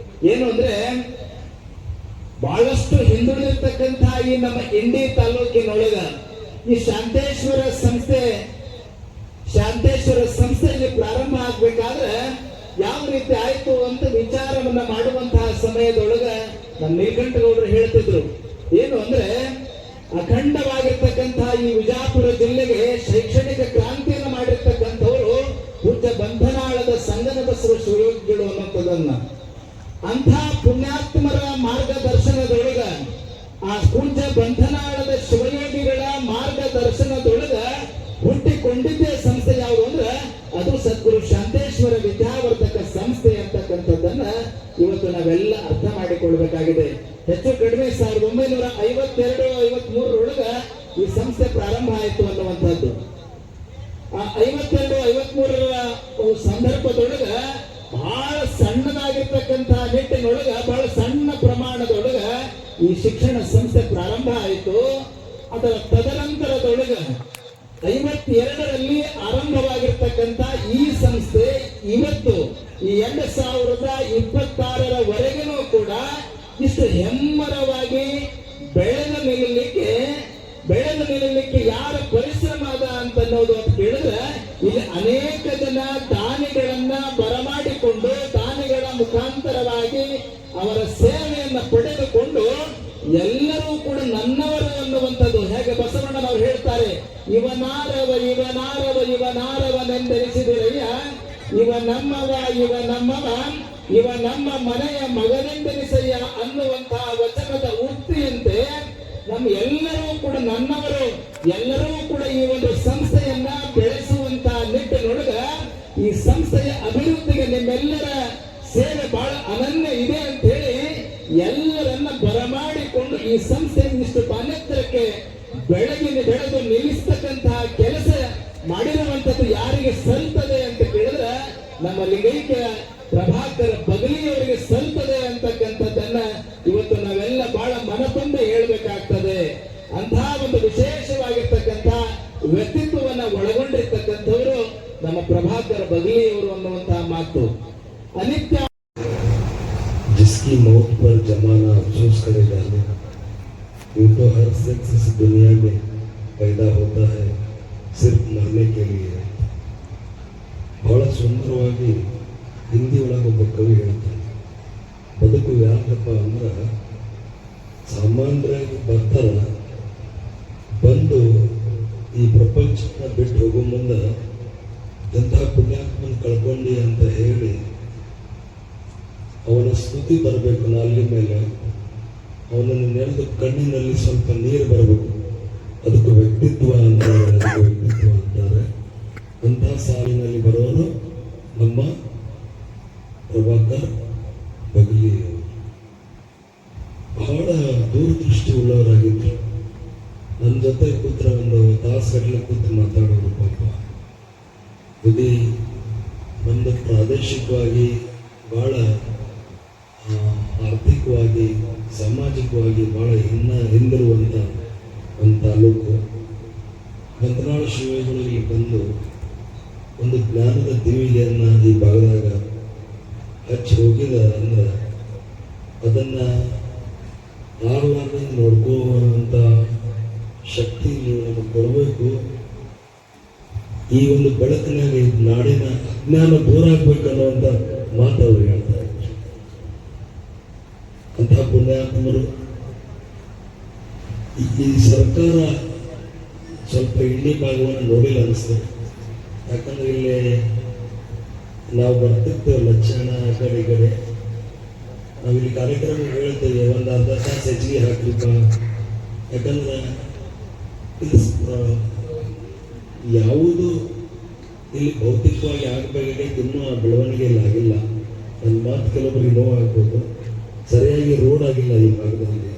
ಏನು ಅಂದ್ರೆ, ಬಹಳಷ್ಟು ಹಿಂದುಳಿದಿರ್ತಕ್ಕಂತಹ ಈ ನಮ್ಮ ಇಂಡಿ ತಾಲೂಕಿನೊಳಗ ಈ ಶಾಂತೇಶ್ವರ ಸಂಸ್ಥೆಯಲ್ಲಿ ಪ್ರಾರಂಭ ಆಗ್ಬೇಕಾದ್ರೆ ಯಾವ ರೀತಿ ಆಯ್ತು ಅಂತ ವಿಚಾರವನ್ನ ಮಾಡುವಂತಹ ಸಮಯದೊಳಗ ನಮ್ಮ ನೀಲಕಂಠಗೌಡರು ಹೇಳ್ತಿದ್ರು. ಏನು ಅಂದ್ರೆ, ಅಖಂಡವಾಗಿರ್ತಕ್ಕಂತಹ ಈ ವಿಜಯಪುರ ಜಿಲ್ಲೆಗೆ ಶೈಕ್ಷಣಿಕ ಕ್ರಾಂತಿಯನ್ನು ಮಾಡಿರ್ತಕ್ಕಂಥವರು ಪೂಜ್ಯ ಬಂಧನಾಳದ ಸಂಗನದ ಅಂಥ ಪುಣ್ಯಾತ್ಮರ ಮಾರ್ಗದರ್ಶನದೊಳಗ ಆ ಕುಂಜ ಬಂಧನಾಳದ ಶಿವಯೋಗಿಗಳ ಮಾರ್ಗದರ್ಶನದೊಳಗ ಹುಟ್ಟಿಕೊಂಡಿದ್ದೇ ಸಂಸ್ಥೆ ಯಾವುದು ಅಂದ್ರೆ ಅದು ಸದ್ಗುರು ಶಾಂತೇಶ್ವರ ವಿದ್ಯಾವರ್ಧಕ ಸಂಸ್ಥೆ ಅಂತಕ್ಕಂಥದ್ದನ್ನ ಇವತ್ತು ನಾವೆಲ್ಲ ಅರ್ಥ ಮಾಡಿಕೊಳ್ಬೇಕಾಗಿದೆ. ಹೆಚ್ಚು ಕಡಿಮೆ 1952-53 ಈ ಸಂಸ್ಥೆ ಪ್ರಾರಂಭ ಆಯಿತು ಅನ್ನುವಂಥದ್ದು. ಆ 52-53 ಸಂದರ್ಭದೊಳಗ ಬಹಳ ಸಣ್ಣದಾಗಿರ್ತಕ್ಕಂಥ ನಿಟ್ಟಿನೊಳಗ ಬಹಳ ಸಣ್ಣ ಪ್ರಮಾಣದೊಳಗ ಈ ಶಿಕ್ಷಣ ಸಂಸ್ಥೆ ಪ್ರಾರಂಭ ಆಯಿತು. ಅದರ ತದನಂತರದೊಳಗ 52ರಲ್ಲಿ ಆರಂಭವಾಗಿರ್ತಕ್ಕಂಥ ಈ ಸಂಸ್ಥೆ ಇವತ್ತು ಈ 2026ರವರೆಗೂ ಕೂಡ ಇಷ್ಟು ಹೆಮ್ಮರವಾಗಿ ಬೆಳೆದು ನಿಲ್ಲಲಿಕ್ಕೆ ಯಾರ ಪರಿಶ್ರಮ ಅದ ಅಂತ ಅನ್ನೋದು ಅಂತ ಕೇಳಿದ್ರೆ ಇಲ್ಲಿ ಅನೇಕ ಜನ ದಾನಿಗಳನ್ನ ಬರಮಾಡಿಕೊಂಡು ದಾನಿಗಳ ಮುಖಾಂತರವಾಗಿ ಅವರ ಸೇವೆಯನ್ನ ಪಡೆದುಕೊಂಡು ಎಲ್ಲರೂ ಕೂಡ ನನ್ನವರು ಅನ್ನುವಂಥದ್ದು. ಹೇಗೆ ಬಸವಣ್ಣನವರು ಹೇಳ್ತಾರೆ, ಇವನಾರವನೆಂದೆನಿಸಿದಿರಯ್ಯ, ಇವ ನಮ್ಮವ ಇವ ನಮ್ಮ ಮನೆಯ ಮಗನೆಂದೆನಿಸಯ್ಯ ಅನ್ನುವಂತಹ ವಚನದ ಉಕ್ತಿಯಂತೆ ನಮ್ಮ ಎಲ್ಲರೂ ಕೂಡ ನನ್ನವರು, ಎಲ್ಲರೂ ಕೂಡ ಈ ಒಂದು ಸಂಸ್ಥೆಯನ್ನ ಬೆಳೆಸುವಂತಹ ನಿಟ್ಟಿನೊಳಗ ಈ ಸಂಸ್ಥೆಯ ಅಭಿವೃದ್ಧಿಗೆ ನಿಮ್ಮೆಲ್ಲರ ಸೇವೆ ಬಹಳ ಅನನ್ಯ ಇದೆ ಅಂತ ಹೇಳಿ ಎಲ್ಲರನ್ನ ಬರಮಾಡಿಕೊಂಡು ಈ ಸಂಸ್ಥೆ ಇಷ್ಟು ಪಾನೆತ್ತರಕ್ಕೆ ಬೆಳೆದು ನಿಲ್ಲಿಸ್ತಕ್ಕಂತಹ ಕೆಲಸ ಮಾಡಿರುವಂತದ್ದು ಯಾರಿಗೆ ಸಲ್ತದೆ ಅಂತ ಕೇಳಿದ್ರೆ ನಮ್ಮ ಲಿಂಗೈಕ್ಯ ಪ್ರಭಾಕರ ಬಗಲಿಯವರಿಗೆ ಸಲ್ತದೆ ಅಂತಕ್ಕಂಥದ್ದನ್ನ ಇವತ್ತು ನಾವೆಲ್ಲ ಬಹಳ ಮನತೊಂದು ಹೇಳ್ಬೇಕಾಗ್ತದೆ. ಅಂತಹ ಒಂದು ವಿಶೇಷವಾಗಿರ್ತಕ್ಕಂಥ ವ್ಯಕ್ತಿತ್ವವನ್ನ ಒಳಗೊಂಡಿರ್ತಕ್ಕಂಥವರು ನಮ್ಮ ಪ್ರಭಾಕರ ಬಗಲಿಯವರು ಅನ್ನುವಂತಹ ಮಾತು. ಅನಿತ್ಯ जिसकी मौत पर जमाना अफसोस करेगा वो तो हर शख्स इस दुनिया में पैदा होता है सिर्फ मरने के लिए. ಬಹಳ ಸುಂದರವಾಗಿ ಹಿಂದಿ ಒಳಗೆ ಒಬ್ಬ ಕವಿ ಹೇಳ್ತಾನೆ, ಬದುಕು ಯಾಕಪ್ಪ ಅಂದ್ರೆ ಸಾಮಾನ್ಯರಾಗಿ ಬರ್ತಾರ, ಬಂದು ಈ ಪ್ರಪಂಚನ ಬಿಟ್ಟು ಹೋಗೋ ಮುಂದೆ ಎಂಥ ಪುಣ್ಯಾತ್ಮನ ಕಳ್ಕೊಂಡಿ ಅಂತ ಹೇಳಿ ಅವನ ಸ್ತುತಿ ಬರಬೇಕು ನಾಲ್ಗೆ ಮೇಲೆ, ಅವನನ್ನು ನೆನೆದು ಕಣ್ಣಿನಲ್ಲಿ ಸ್ವಲ್ಪ ನೀರು ಬರಬೇಕು. ಅದಕ್ಕೆ ವ್ಯಕ್ತಿತ್ವ ಅಂತಾರೆ, ಅಂಥ ಸಾಲಿನಲ್ಲಿ ಬರೋರು ನಮ್ಮ ಪ್ರಭಾಕರ್ ಬಗಲಿಯವರು. ಬಹಳ ದೂರದೃಷ್ಟಿ ಉಳ್ಳವರಾಗಿದ್ರು. ನನ್ನ ಜೊತೆ ಕೂತ್ರ ಒಂದು ತಾಸುಗಟ್ಟಲೆ ಕೂತು ಮಾತಾಡೋರು. ಪಾಪ ಇಡೀ ನಮ್ಮದು ಪ್ರಾದೇಶಿಕವಾಗಿ ಬಹಳ ಆರ್ಥಿಕವಾಗಿ ಸಾಮಾಜಿಕವಾಗಿ ಬಹಳ ಹಿಂದಿರುವಂಥ ಒಂದು ತಾಲೂಕು. ಬಂಧನಾಳ ಶಿವಗಳಿಗೆ ಬಂದು ಒಂದು ಜ್ಞಾನದ ದಿವಿಗೆಯನ್ನು ಈ ಭಾಗದಾಗ ಹಚ್ಚಿ ಹೋಗಿದ ಅಂದ್ರೆ ಅದನ್ನು ಆರ್ಲಾರ್ದಂಗೆ ನೋಡ್ಕೋವಂಥ ಶಕ್ತಿ ನೀವು ನಮಗೆ ಕೊಡಬೇಕು. ಈ ಒಂದು ಬೆಳಕಿನಾಗ ಈ ನಾಡಿನ ಅಜ್ಞಾನ ದೂರ ಆಗ್ಬೇಕನ್ನುವಂಥ ಮಾತು ಅವರು ಹೇಳ್ತಾರೆ. ಅಂತಹ ಪುಣ್ಯಾತ್ಮರು ಈ ಸರ್ಕಾರ ಸ್ವಲ್ಪ ಇಂಡಿ ಭಾಗವನ್ನು ನೋಡಿಲ್ಲ ಅನಿಸ್ತದೆ. ಯಾಕಂದ್ರೆ ಇಲ್ಲಿ ನಾವು ಬರ್ತಿರ್ತೇವೆ ಲಕ್ಷಣ ಆ ಕಡೆ ಈ ಕಡೆ, ನಾವಿಲ್ಲಿ ಕಾರ್ಯಕ್ರಮ ಹೇಳ್ತೇವೆ ಒಂದು ಅರ್ಧ ತಾಸು ಹೆಚ್ಚಿಗೆ ಹಾಕ್ಲಿಪ್ಪ. ಯಾಕಂದ್ರೆ ಯಾವುದು ಇಲ್ಲಿ ಭೌತಿಕವಾಗಿ ಆಗಬೇಕಾಗೈತೆ ಇನ್ನೂ ಆ ಬೆಳವಣಿಗೆಯಲ್ಲಿ ಆಗಿಲ್ಲ. ನನ್ನ ಮಾತು ಕೆಲವೊಬ್ಬರಿಗೆ ನೋವಾಗ್ಬೋದು. ಸರಿಯಾಗಿ ರೋಡ್ ಆಗಿಲ್ಲ ಈ ಭಾಗದಲ್ಲಿ,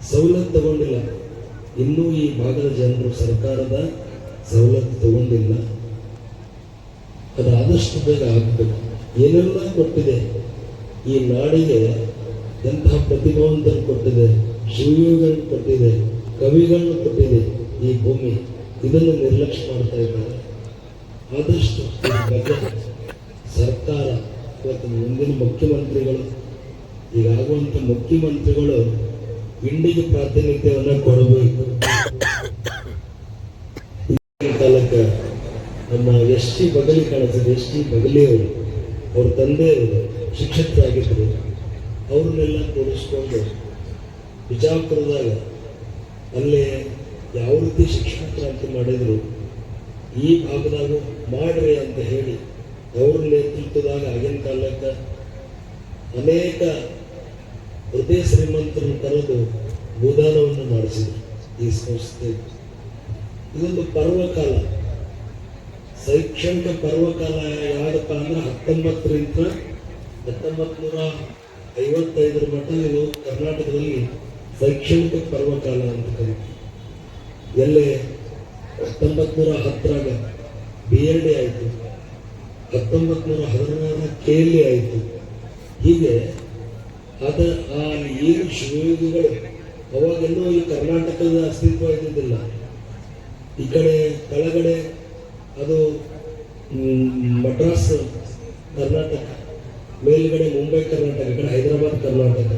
ಸವಲತ್ತು ತಗೊಂಡಿಲ್ಲ ಇನ್ನೂ ಈ ಭಾಗದ ಜನರು, ಸರ್ಕಾರದ ಸವಲತ್ತು ತಗೊಂಡಿಲ್ಲ. ಅದು ಆದಷ್ಟು ಬೇಗ ಆಗಬೇಕು. ಏನೆಲ್ಲ ಕೊಟ್ಟಿದೆ ಈ ನಾಡಿಗೆ, ಎಂಥ ಪ್ರತಿಭಾವಂತರು ಕೊಟ್ಟಿದೆ, ಶಿವಯೋಗಿಗಳನ್ನು ಕೊಟ್ಟಿದೆ, ಕವಿಗಳನ್ನು ಕೊಟ್ಟಿದೆ ಈ ಭೂಮಿ. ಇದನ್ನು ನಿರ್ಲಕ್ಷ್ಯ ಮಾಡ್ತಾ ಇದ್ದಾರೆ. ಆದಷ್ಟು ಬಗ್ಗೆ ಸರ್ಕಾರ ಇವತ್ತು ಮುಂದಿನ ಮುಖ್ಯಮಂತ್ರಿಗಳು, ಈಗಾಗುವಂಥ ಮುಖ್ಯಮಂತ್ರಿಗಳು ಇಂಡಿಗೆ ಪ್ರಾತಿನಿಧ್ಯವನ್ನು ಕೊಡಬೇಕು. ಕಾಲಕ್ಕೆ ನಮ್ಮ ಎಸ್.ಟಿ. ಬಗಲಿ ಕಾಣಿಸ್ತದೆ, ಎಸ್.ಟಿ. ಬಗಲಿಯವರು, ಅವ್ರ ತಂದೆಯವರು ಶಿಕ್ಷಕರಾಗಿದ್ದರು. ಅವ್ರನ್ನೆಲ್ಲ ಕೂಡಿಸ್ಕೊಂಡು ಬಿಜಾಪುರದಾಗ ಅಲ್ಲೇ ಯಾವ ರೀತಿ ಶಿಕ್ಷಣ ಕ್ರಾಂತಿ ಮಾಡಿದ್ರು ಈ ಭಾಗದಾಗ ಮಾಡ್ರಿ ಅಂತ ಹೇಳಿ ಅವ್ರ ನೇತೃತ್ವದಾಗ ಆಗಿನ ಕಾಲಕ್ಕೆ ಅನೇಕ ಹೃದಯ ಶ್ರೀಮಂತರನ್ನು ಕರೆದು ಭೂದಾನವನ್ನು ಮಾಡಿಸಿದರು ಈ ಸಂಸ್ಥೆ. ಇದೊಂದು ಪರ್ವಕಾಲ, ಶೈಕ್ಷಣಿಕ ಪರ್ವಕಾಲ. ಯಾವುದಪ್ಪ ಅಂದ್ರೆ 1955 ಮಟ್ಟ ಇದು ಕರ್ನಾಟಕದಲ್ಲಿ ಶೈಕ್ಷಣಿಕ ಪರ್ವಕಾಲ ಅಂತ ಕರೀತೀವಿ. ಎಲ್ಲೇ 1910ರಾಗ BLD ಆಯಿತು, 1916 KLE ಆಯಿತು. ಹೀಗೆ ಆ 7 ಶಿವಯೋಗಿಗಳು ಅವಾಗೆಲ್ಲೂ ಈ ಕರ್ನಾಟಕದ ಅಸ್ತಿತ್ವ ಇದ್ದಿದ್ದಿಲ್ಲ. ಈ ಕಡೆ ಕೆಳಗಡೆ ಅದು ಮಡ್ರಾಸ್ ಕರ್ನಾಟಕ, ಮೇಲ್ಗಡೆ ಮುಂಬೈ ಕರ್ನಾಟಕ, ಈ ಕಡೆ ಹೈದರಾಬಾದ್ ಕರ್ನಾಟಕ.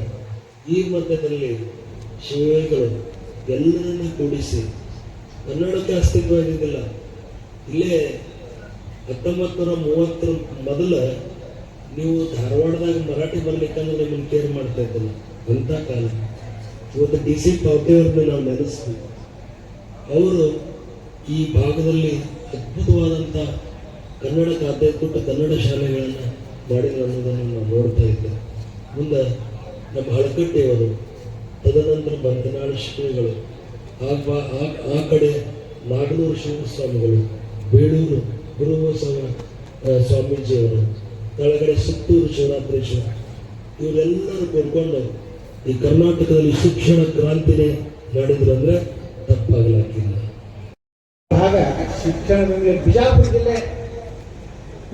ಈ ಮಧ್ಯದಲ್ಲಿ ಶಿವಯೋಗಿಗಳು ಎಲ್ಲರನ್ನ ಕೂಡಿಸಿ, ಕನ್ನಡಕ್ಕೆ ಅಸ್ತಿತ್ವ ಇದ್ದಿದ್ದಿಲ್ಲ. ಇಲ್ಲೇ 1930 ಮೊದಲ ನೀವು ಧಾರವಾಡದಾಗ ಮರಾಠಿ ಬರ್ಲಿಕ್ಕಂದ್ರೆ ನಿಮ್ಮನ್ನು ಕೇರ್ ಮಾಡ್ತಾ ಇದ್ದಿಲ್ಲ ಅಂಥ ಕಾಲ. ಇವತ್ತು DC ಪಾವತಿಯವ್ರನ್ನ ನಾವು ನೆನೆಸ್ತೀವಿ. ಅವರು ಈ ಭಾಗದಲ್ಲಿ ಅದ್ಭುತವಾದಂಥ ಕನ್ನಡಕ್ಕೆ ಆದ್ಯತೆ ಕೊಟ್ಟು ಕನ್ನಡ ಶಾಲೆಗಳನ್ನು ಮಾಡಿದ್ರು ಅನ್ನೋದನ್ನು ನಾವು ನೋಡ್ತಾ ಇದ್ದೇವೆ. ಮುಂದೆ ನಮ್ಮ ಹಳಕಟ್ಟಿಯವರು, ತದನಂತರ ಬಂತನಾಳು ಶ್ರೀಗಳು, ಆ ಕಡೆ ನಾಗನೂರು ಶಿವಸ್ವಾಮಿಗಳು, ಬೇಳೂರು ಗುರುಬಸವ ಸ್ವಾಮೀಜಿಯವರು, ಕೆಳಗಡೆ ಸುತ್ತೂರು ಶಿವರಾತ್ರೇಶ್ವರ, ಇವರೆಲ್ಲರೂ ಕೂಡ್ಕೊಂಡು ಈ ಕರ್ನಾಟಕದಲ್ಲಿ ಶಿಕ್ಷಣ ಕ್ರಾಂತಿನೇ ಮಾಡಿದ್ರು ಅಂದ್ರೆ ತಪ್ಪಾಗಲಾಗಿಲ್ಲ. ಆಗ ಶಿಕ್ಷಣದಲ್ಲಿ ಬಿಜಾಪುರ ಜಿಲ್ಲೆ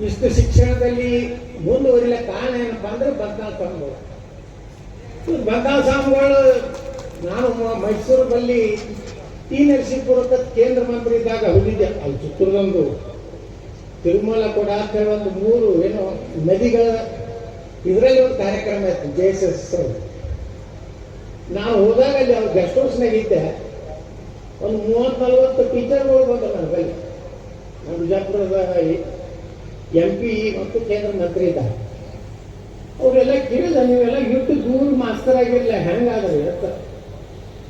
ಇಷ್ಟು ಶಿಕ್ಷಣದಲ್ಲಿ ಮುಂದುವರಿಲ ಕಾರಣ ಏನಪ್ಪ ಅಂದ್ರೆ ಬಂತಾಳ ಸ್ವಾಮಿಗಳು. ಬಂತಾಳ ಸ್ವಾಮಿಗಳು, ನಾನು ಮೈಸೂರು ಬಲ್ಲಿ ಟಿ ನರಸೀಪುರಕ್ಕೆ ಕೇಂದ್ರ ಮಂತ್ರಿ ಇದ್ದಾಗ ಹೋಗಿದ್ದೆ. ಅಲ್ಲಿ ಚಿತ್ರದೊಂದು ತಿರುಮಲ ಕೂಡ ಅಂತ ಹೇಳಿ ಒಂದು 3 ಏನೋ ನದಿಗಳ ಇದರಲ್ಲಿ ಒಂದು ಕಾರ್ಯಕ್ರಮ ಇತ್ತು, JSS. ನಾನು ಹೋದಾಗ ಅಲ್ಲಿ ಅವ್ರು ಗೆಸ್ಟ್ ಹೌಸ್ನಾಗ ಇದ್ದೆ. ಒಂದು 30-40 ಟೀಚರ್ಗಳು ಬಂದರು ನನ್ನ ಬಳಿ. ನಾನು ಬಿಜಾಪುರದ MP ಮತ್ತು ಕೇಂದ್ರ ಮಂತ್ರಿ ಇದ್ದ. ಅವರೆಲ್ಲ ಕೇಳಿದ, ನೀವೆಲ್ಲ ಇಟ್ಟು ದೂರ ಮಾಸ್ತರ್ ಆಗಿರಲಿಲ್ಲ, ಹೆಂಗಾದ್ರಿ ಅಂತ.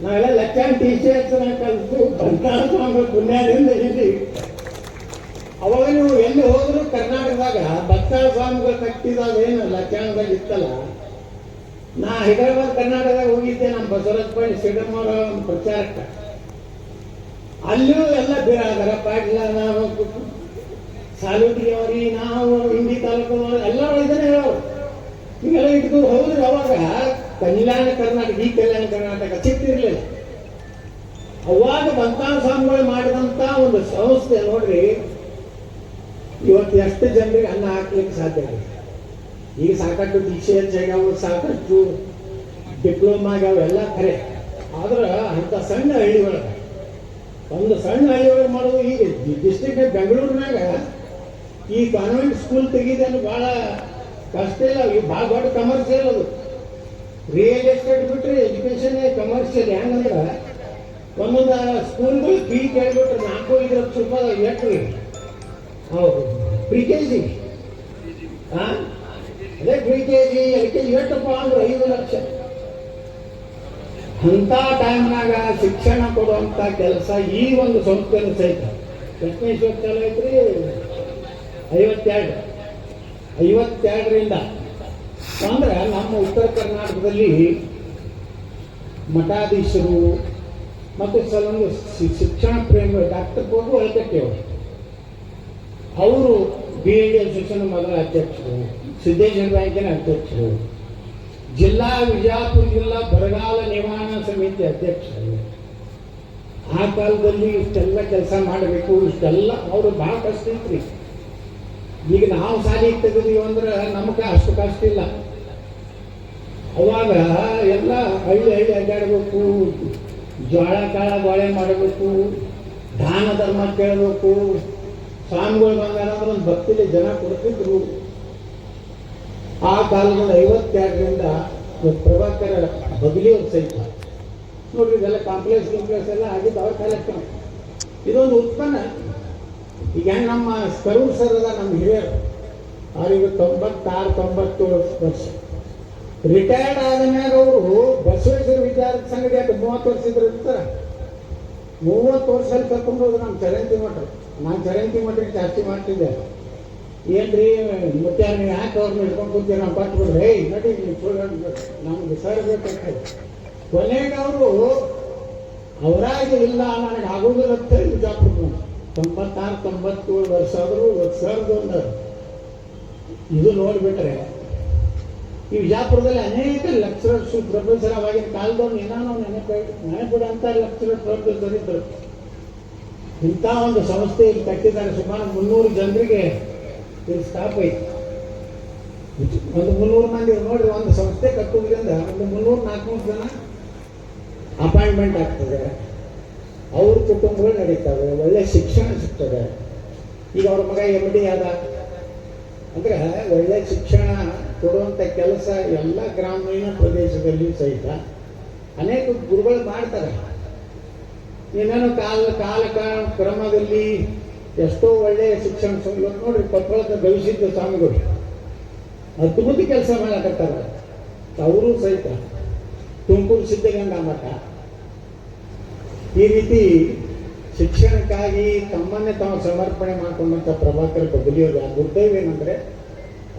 ನಾವೆಲ್ಲ ಲಕ್ಷಾನ್ ಟೀಚರ್ಸ್ ಕಲಿತು ಬಂಗಾಳ ಸ್ವಾಮಿ ಪುಣ್ಯದಿಂದ ಇದ್ದೀವಿ. ಅವಾಗ ನೀವು ಎಲ್ಲಿ ಹೋದ್ರು ಕರ್ನಾಟಕದಾಗ ಬಂಗಾಳ ಸ್ವಾಮಿಗಳು ಕಟ್ಟಿದಾಗ ಏನು ಲಕ್ಷಾಣದಾಗ ಇತ್ತಲ್ಲ. ನಾ ಹೈದರಾಬಾದ್ ಕರ್ನಾಟಕದಾಗ ಹೋಗಿದ್ದೆ, ನಮ್ಮ ಬಸವರಾಜ ಪಾಟೀಲ್ ಶ್ರೀರಾಮ್ ಅವರ ಪ್ರಚಾರಕ್ಕೆ. ಅಲ್ಲಿಯೂ ಎಲ್ಲ ಬಿರಾದರ ಪಾಟೀಲ, ನಾವು ಸಾಲುಟಿ ಅವರಿ, ನಾವು ಇಂಡಿ ತಾಲೂಕು ಎಲ್ಲರೂ ಇದನ್ನೇ ಹೇಳೋರು. ಇವೆಲ್ಲ ಇಟ್ಟು ಹೋದ್ರೆ ಅವಾಗ ಕಲ್ಯಾಣ ಕರ್ನಾಟಕ, ಈ ಕಲ್ಯಾಣ ಕರ್ನಾಟಕ ಸಿಕ್ತಿರ್ಲಿಲ್ಲ. ಅವಾಗ ಬಂತಾಳ ಸ್ವಾಮಿಗಳು ಮಾಡಿದಂತ ಒಂದು ಸಂಸ್ಥೆ ನೋಡ್ರಿ, ಇವತ್ತು ಎಷ್ಟು ಜನರಿಗೆ ಅನ್ನ ಹಾಕ್ಲಿಕ್ಕೆ ಸಾಧ್ಯ ಇದೆ. ಈಗ ಸಾಕಷ್ಟು DCH ಆಗ್ಯಾವ, ಸಾಕಷ್ಟು ಡಿಪ್ಲೊಮಾ ಆಗ್ಯಾವ, ಎಲ್ಲ ಖರೆ. ಆದ್ರೆ ಅಂಥ ಸಣ್ಣ ಹಳ್ಳಿಯೊಳಗೆ, ಒಂದು ಸಣ್ಣ ಹಳ್ಳಿಯೊಳಗೆ ಮಾಡೋದು. ಈಗ ಡಿಸ್ಟ್ರಿಕ್ಟ್ ಬೆಂಗಳೂರಿನಾಗ ಈ ಕಾನ್ವೆಂಟ್ ಸ್ಕೂಲ್ ತೆಗಿದನ್ನು ಭಾಳ ಕಷ್ಟ ಇಲ್ಲ. ಈಗ ಭಾಳ ದೊಡ್ಡ ಕಮರ್ಷಿಯಲ್ ಅದು. ರಿಯಲ್ ಎಸ್ಟೇಟ್ ಬಿಟ್ಟರೆ ಎಜುಕೇಷನ್ ಕಮರ್ಷಿಯಲ್. ಹೆಂಗಂದ್ರೆ ಒಂದೊಂದು ಸ್ಕೂಲ್ಗಳು ಫೀ ಕೇಳಿಬಿಟ್ರೆ 4-5 ಲಕ್ಷ ರೂಪಾಯಿ ಎಷ್ಟು. ಹೌದು, pre-KG. ಅದೇ pre-KG, LKG ಎಷ್ಟಪ್ಪ ಅಂದ್ರೆ 5 ಲಕ್ಷ. ಅಂಥ ಟೈಮ್ನಾಗ ಶಿಕ್ಷಣ ಕೊಡುವಂಥ ಕೆಲಸ ಈ ಒಂದು ಸಂಸ್ಥೆಯನ್ನು ಸಹಿತ ಎಷ್ಟನೇ ಚಾಲ ಐತ್ರಿ? 52ರಿಂದ ಅಂದ್ರೆ ನಮ್ಮ ಉತ್ತರ ಕರ್ನಾಟಕದಲ್ಲಿ ಮಠಾಧೀಶರು ಮತ್ತು ಕೆಲವೊಂದು ಶಿಕ್ಷಣ ಪ್ರೇಮಿಗಳು, ಡಾಕ್ಟರ್ ಹೋಗು ಹಳಕಟ್ಟಿಯವರು, ಅವರು BLD ಅಸೋಸಿಯೇಷನ್ ಮೊದಲ ಅಧ್ಯಕ್ಷರು, ಸಿದ್ದೇಶ್ವರ ಬ್ಯಾಂಕಿನ ಅಧ್ಯಕ್ಷರು, ವಿಜಾಪುರ ಜಿಲ್ಲಾ ಬರಗಾಲ ನಿವಾರಣಾ ಸಮಿತಿ ಅಧ್ಯಕ್ಷರು. ಆ ಕಾಲದಲ್ಲಿ ಇಷ್ಟೆಲ್ಲ ಕೆಲಸ ಮಾಡಬೇಕು, ಇಷ್ಟೆಲ್ಲ ಅವರು ಭಾಳ ಕಷ್ಟ ಇತ್ರಿ. ಈಗ ನಾವು ಸಾಲಿಗೆ ತೆಗೆದೀವಿ ಅಂದ್ರೆ ನಮಗೆ ಅಷ್ಟು ಕಷ್ಟ ಇಲ್ಲ. ಅವಾಗ ಎಲ್ಲ ಹಳ್ಳಿ ಅಡ್ಡಾಡಬೇಕು, ಜೋಳ ಕಾಳ ಬಾಳೆ ಮಾಡಬೇಕು, ದಾನ ಧರ್ಮ ಕೇಳಬೇಕು. ಸ್ವಾಮಿಗಳು ಬಂದಾರಂದ್ರೆ ಒಂದು ಭಕ್ತಿಲಿ ಜನ ಕೊಡ್ತಿದ್ರು. ಆ ಕಾಲದಲ್ಲಿ 52ರಿಂದ ಪ್ರಭಾಕರ ಬಗಲಿಯವ್ರ ಸಹಿತ ನೋಡ್ರಿ, ಇದೆಲ್ಲ ಕಾಂಪ್ಲೆಕ್ಸ್ ಎಲ್ಲ ಆಗಿದ್ದು ಅವ್ರ ಕಾಲಕ್ಕೆ. ಇದೊಂದು ಉತ್ಪನ್ನ. ಈಗ ನಮ್ಮ ಕರೂರ್ ಸರ್ ಅದ, ನಮ್ಮ ಹಿರಿಯರು, ಅವರಿಗೆ 96-97 ವರ್ಷ. ರಿಟೈರ್ಡ್ ಆದ ಮ್ಯಾಗ ಅವರು ಬಸವೇಶ್ವರ ವಿದ್ಯಾರ್ಥಿ ಸಂಘದ 30 ವರ್ಷ ಇದ್ರು ಇರ್ತಾರೆ. 30 ವರ್ಷದಲ್ಲಿ ಕರ್ಕೊಂಡು ಹೋದ್ರು ನಮ್ಮ ಚರಂತಿ ಮಠ. ನಾನು ಚರಂತಿ ಮಠಕ್ಕೆ ಜಾಸ್ತಿ ಮಾಡ್ತಿದ್ದೆ. ಏನ್ರಿ ಮುತ್ಯ ನೀವು ಯಾಕೆ ಅವ್ರನ್ನ ಹಿಡ್ಕೊಂಡು ಕೂತೀವಿ ನಾವು ಕೊಟ್ಬಿಡ್ರಿ ಹೇ ನಡಿ ನೀವು ಸುಳ್ಳು ನಮ್ಗೆ ಸರ್ ಬೇಕಾಗ್ತದೆ. ಕೊನೆಗೆ ಅವರು ಅವರಾಗಿ ಇಲ್ಲ ನನಗೆ ಆಗೋದಿಲ್ಲ ಅಂತ ಹೇಳಿ ಬಿಜಾಪುರ 96-97 ವರ್ಷ ಆದರೂ ಸರ್ದು ಒಂದು ಇದು ನೋಡಿಬಿಟ್ರೆ ಈ ವಿಜಾಪುರದಲ್ಲಿ ಅನೇಕ ಲೆಕ್ಚರರ್ಸು ಪ್ರೊಫೆಸರ್ ಅವಾಗಿನ ಕಾಲದವ್ರು ಏನಾನು ನೆನಪಿಡಂತ ಲೆಕ್ಚರರ್ ಪ್ರೊಫೆಸರ್ ಇದ್ದರು. ಇಂಥ ಒಂದು ಸಂಸ್ಥೆ ಇಲ್ಲಿ ಕಟ್ಟಿದ್ದಾರೆ. ಸುಮಾರು 300 ಜನರಿಗೆ ಇಲ್ಲಿ ಸ್ಟಾಫ್ ಐತಿ. ಒಂದು 300 ಮಂದಿ ನೋಡಿ ಒಂದು ಸಂಸ್ಥೆ ಕಟ್ಟುವುದರಿಂದ ಒಂದು 300-400 ಜನ ಅಪಾಯಿಂಟ್ಮೆಂಟ್ ಆಗ್ತದೆ. ಅವ್ರ ಕುಟುಂಬಗಳು ನಡೀತವೆ, ಒಳ್ಳೆ ಶಿಕ್ಷಣ ಸಿಗ್ತದೆ. ಈಗ ಅವ್ರ ಮಗ MD ಆದ ಅಂದ್ರೆ ಒಳ್ಳೆ ಶಿಕ್ಷಣ ಕೊಡುವಂಥ ಕೆಲಸ ಎಲ್ಲ ಗ್ರಾಮೀಣ ಪ್ರದೇಶದಲ್ಲಿ ಸಹಿತ ಅನೇಕ ಗುರುಗಳು ಮಾಡ್ತಾರೆ. ಏನೇನೋ ಕಾಲ ಕ್ರಮದಲ್ಲಿ ಎಷ್ಟೋ ಒಳ್ಳೆಯ ಶಿಕ್ಷಣ ಇವತ್ತು ನೋಡ್ರಿ ಕೊಪ್ಪಳದ ಭವಿಷ್ಯದ ಸ್ವಾಮಿಗಳು ಅದ್ಭುತ ಕೆಲಸ ಮಾಡಕತ್ತಾರೆ. ಅವರು ಸಹಿತ ತುಮಕೂರು ಸಿದ್ಧಗಂಗಾ ಮಠ ಈ ರೀತಿ ಶಿಕ್ಷಣಕ್ಕಾಗಿ ತಮ್ಮನ್ನೇ ತಾವು ಸಮರ್ಪಣೆ ಮಾಡ್ಕೊಂಡಂಥ ಪ್ರಭಾಕರ್ ಬದಲಿಯೋದು ದುರ್ದೈವ ಏನಂದರೆ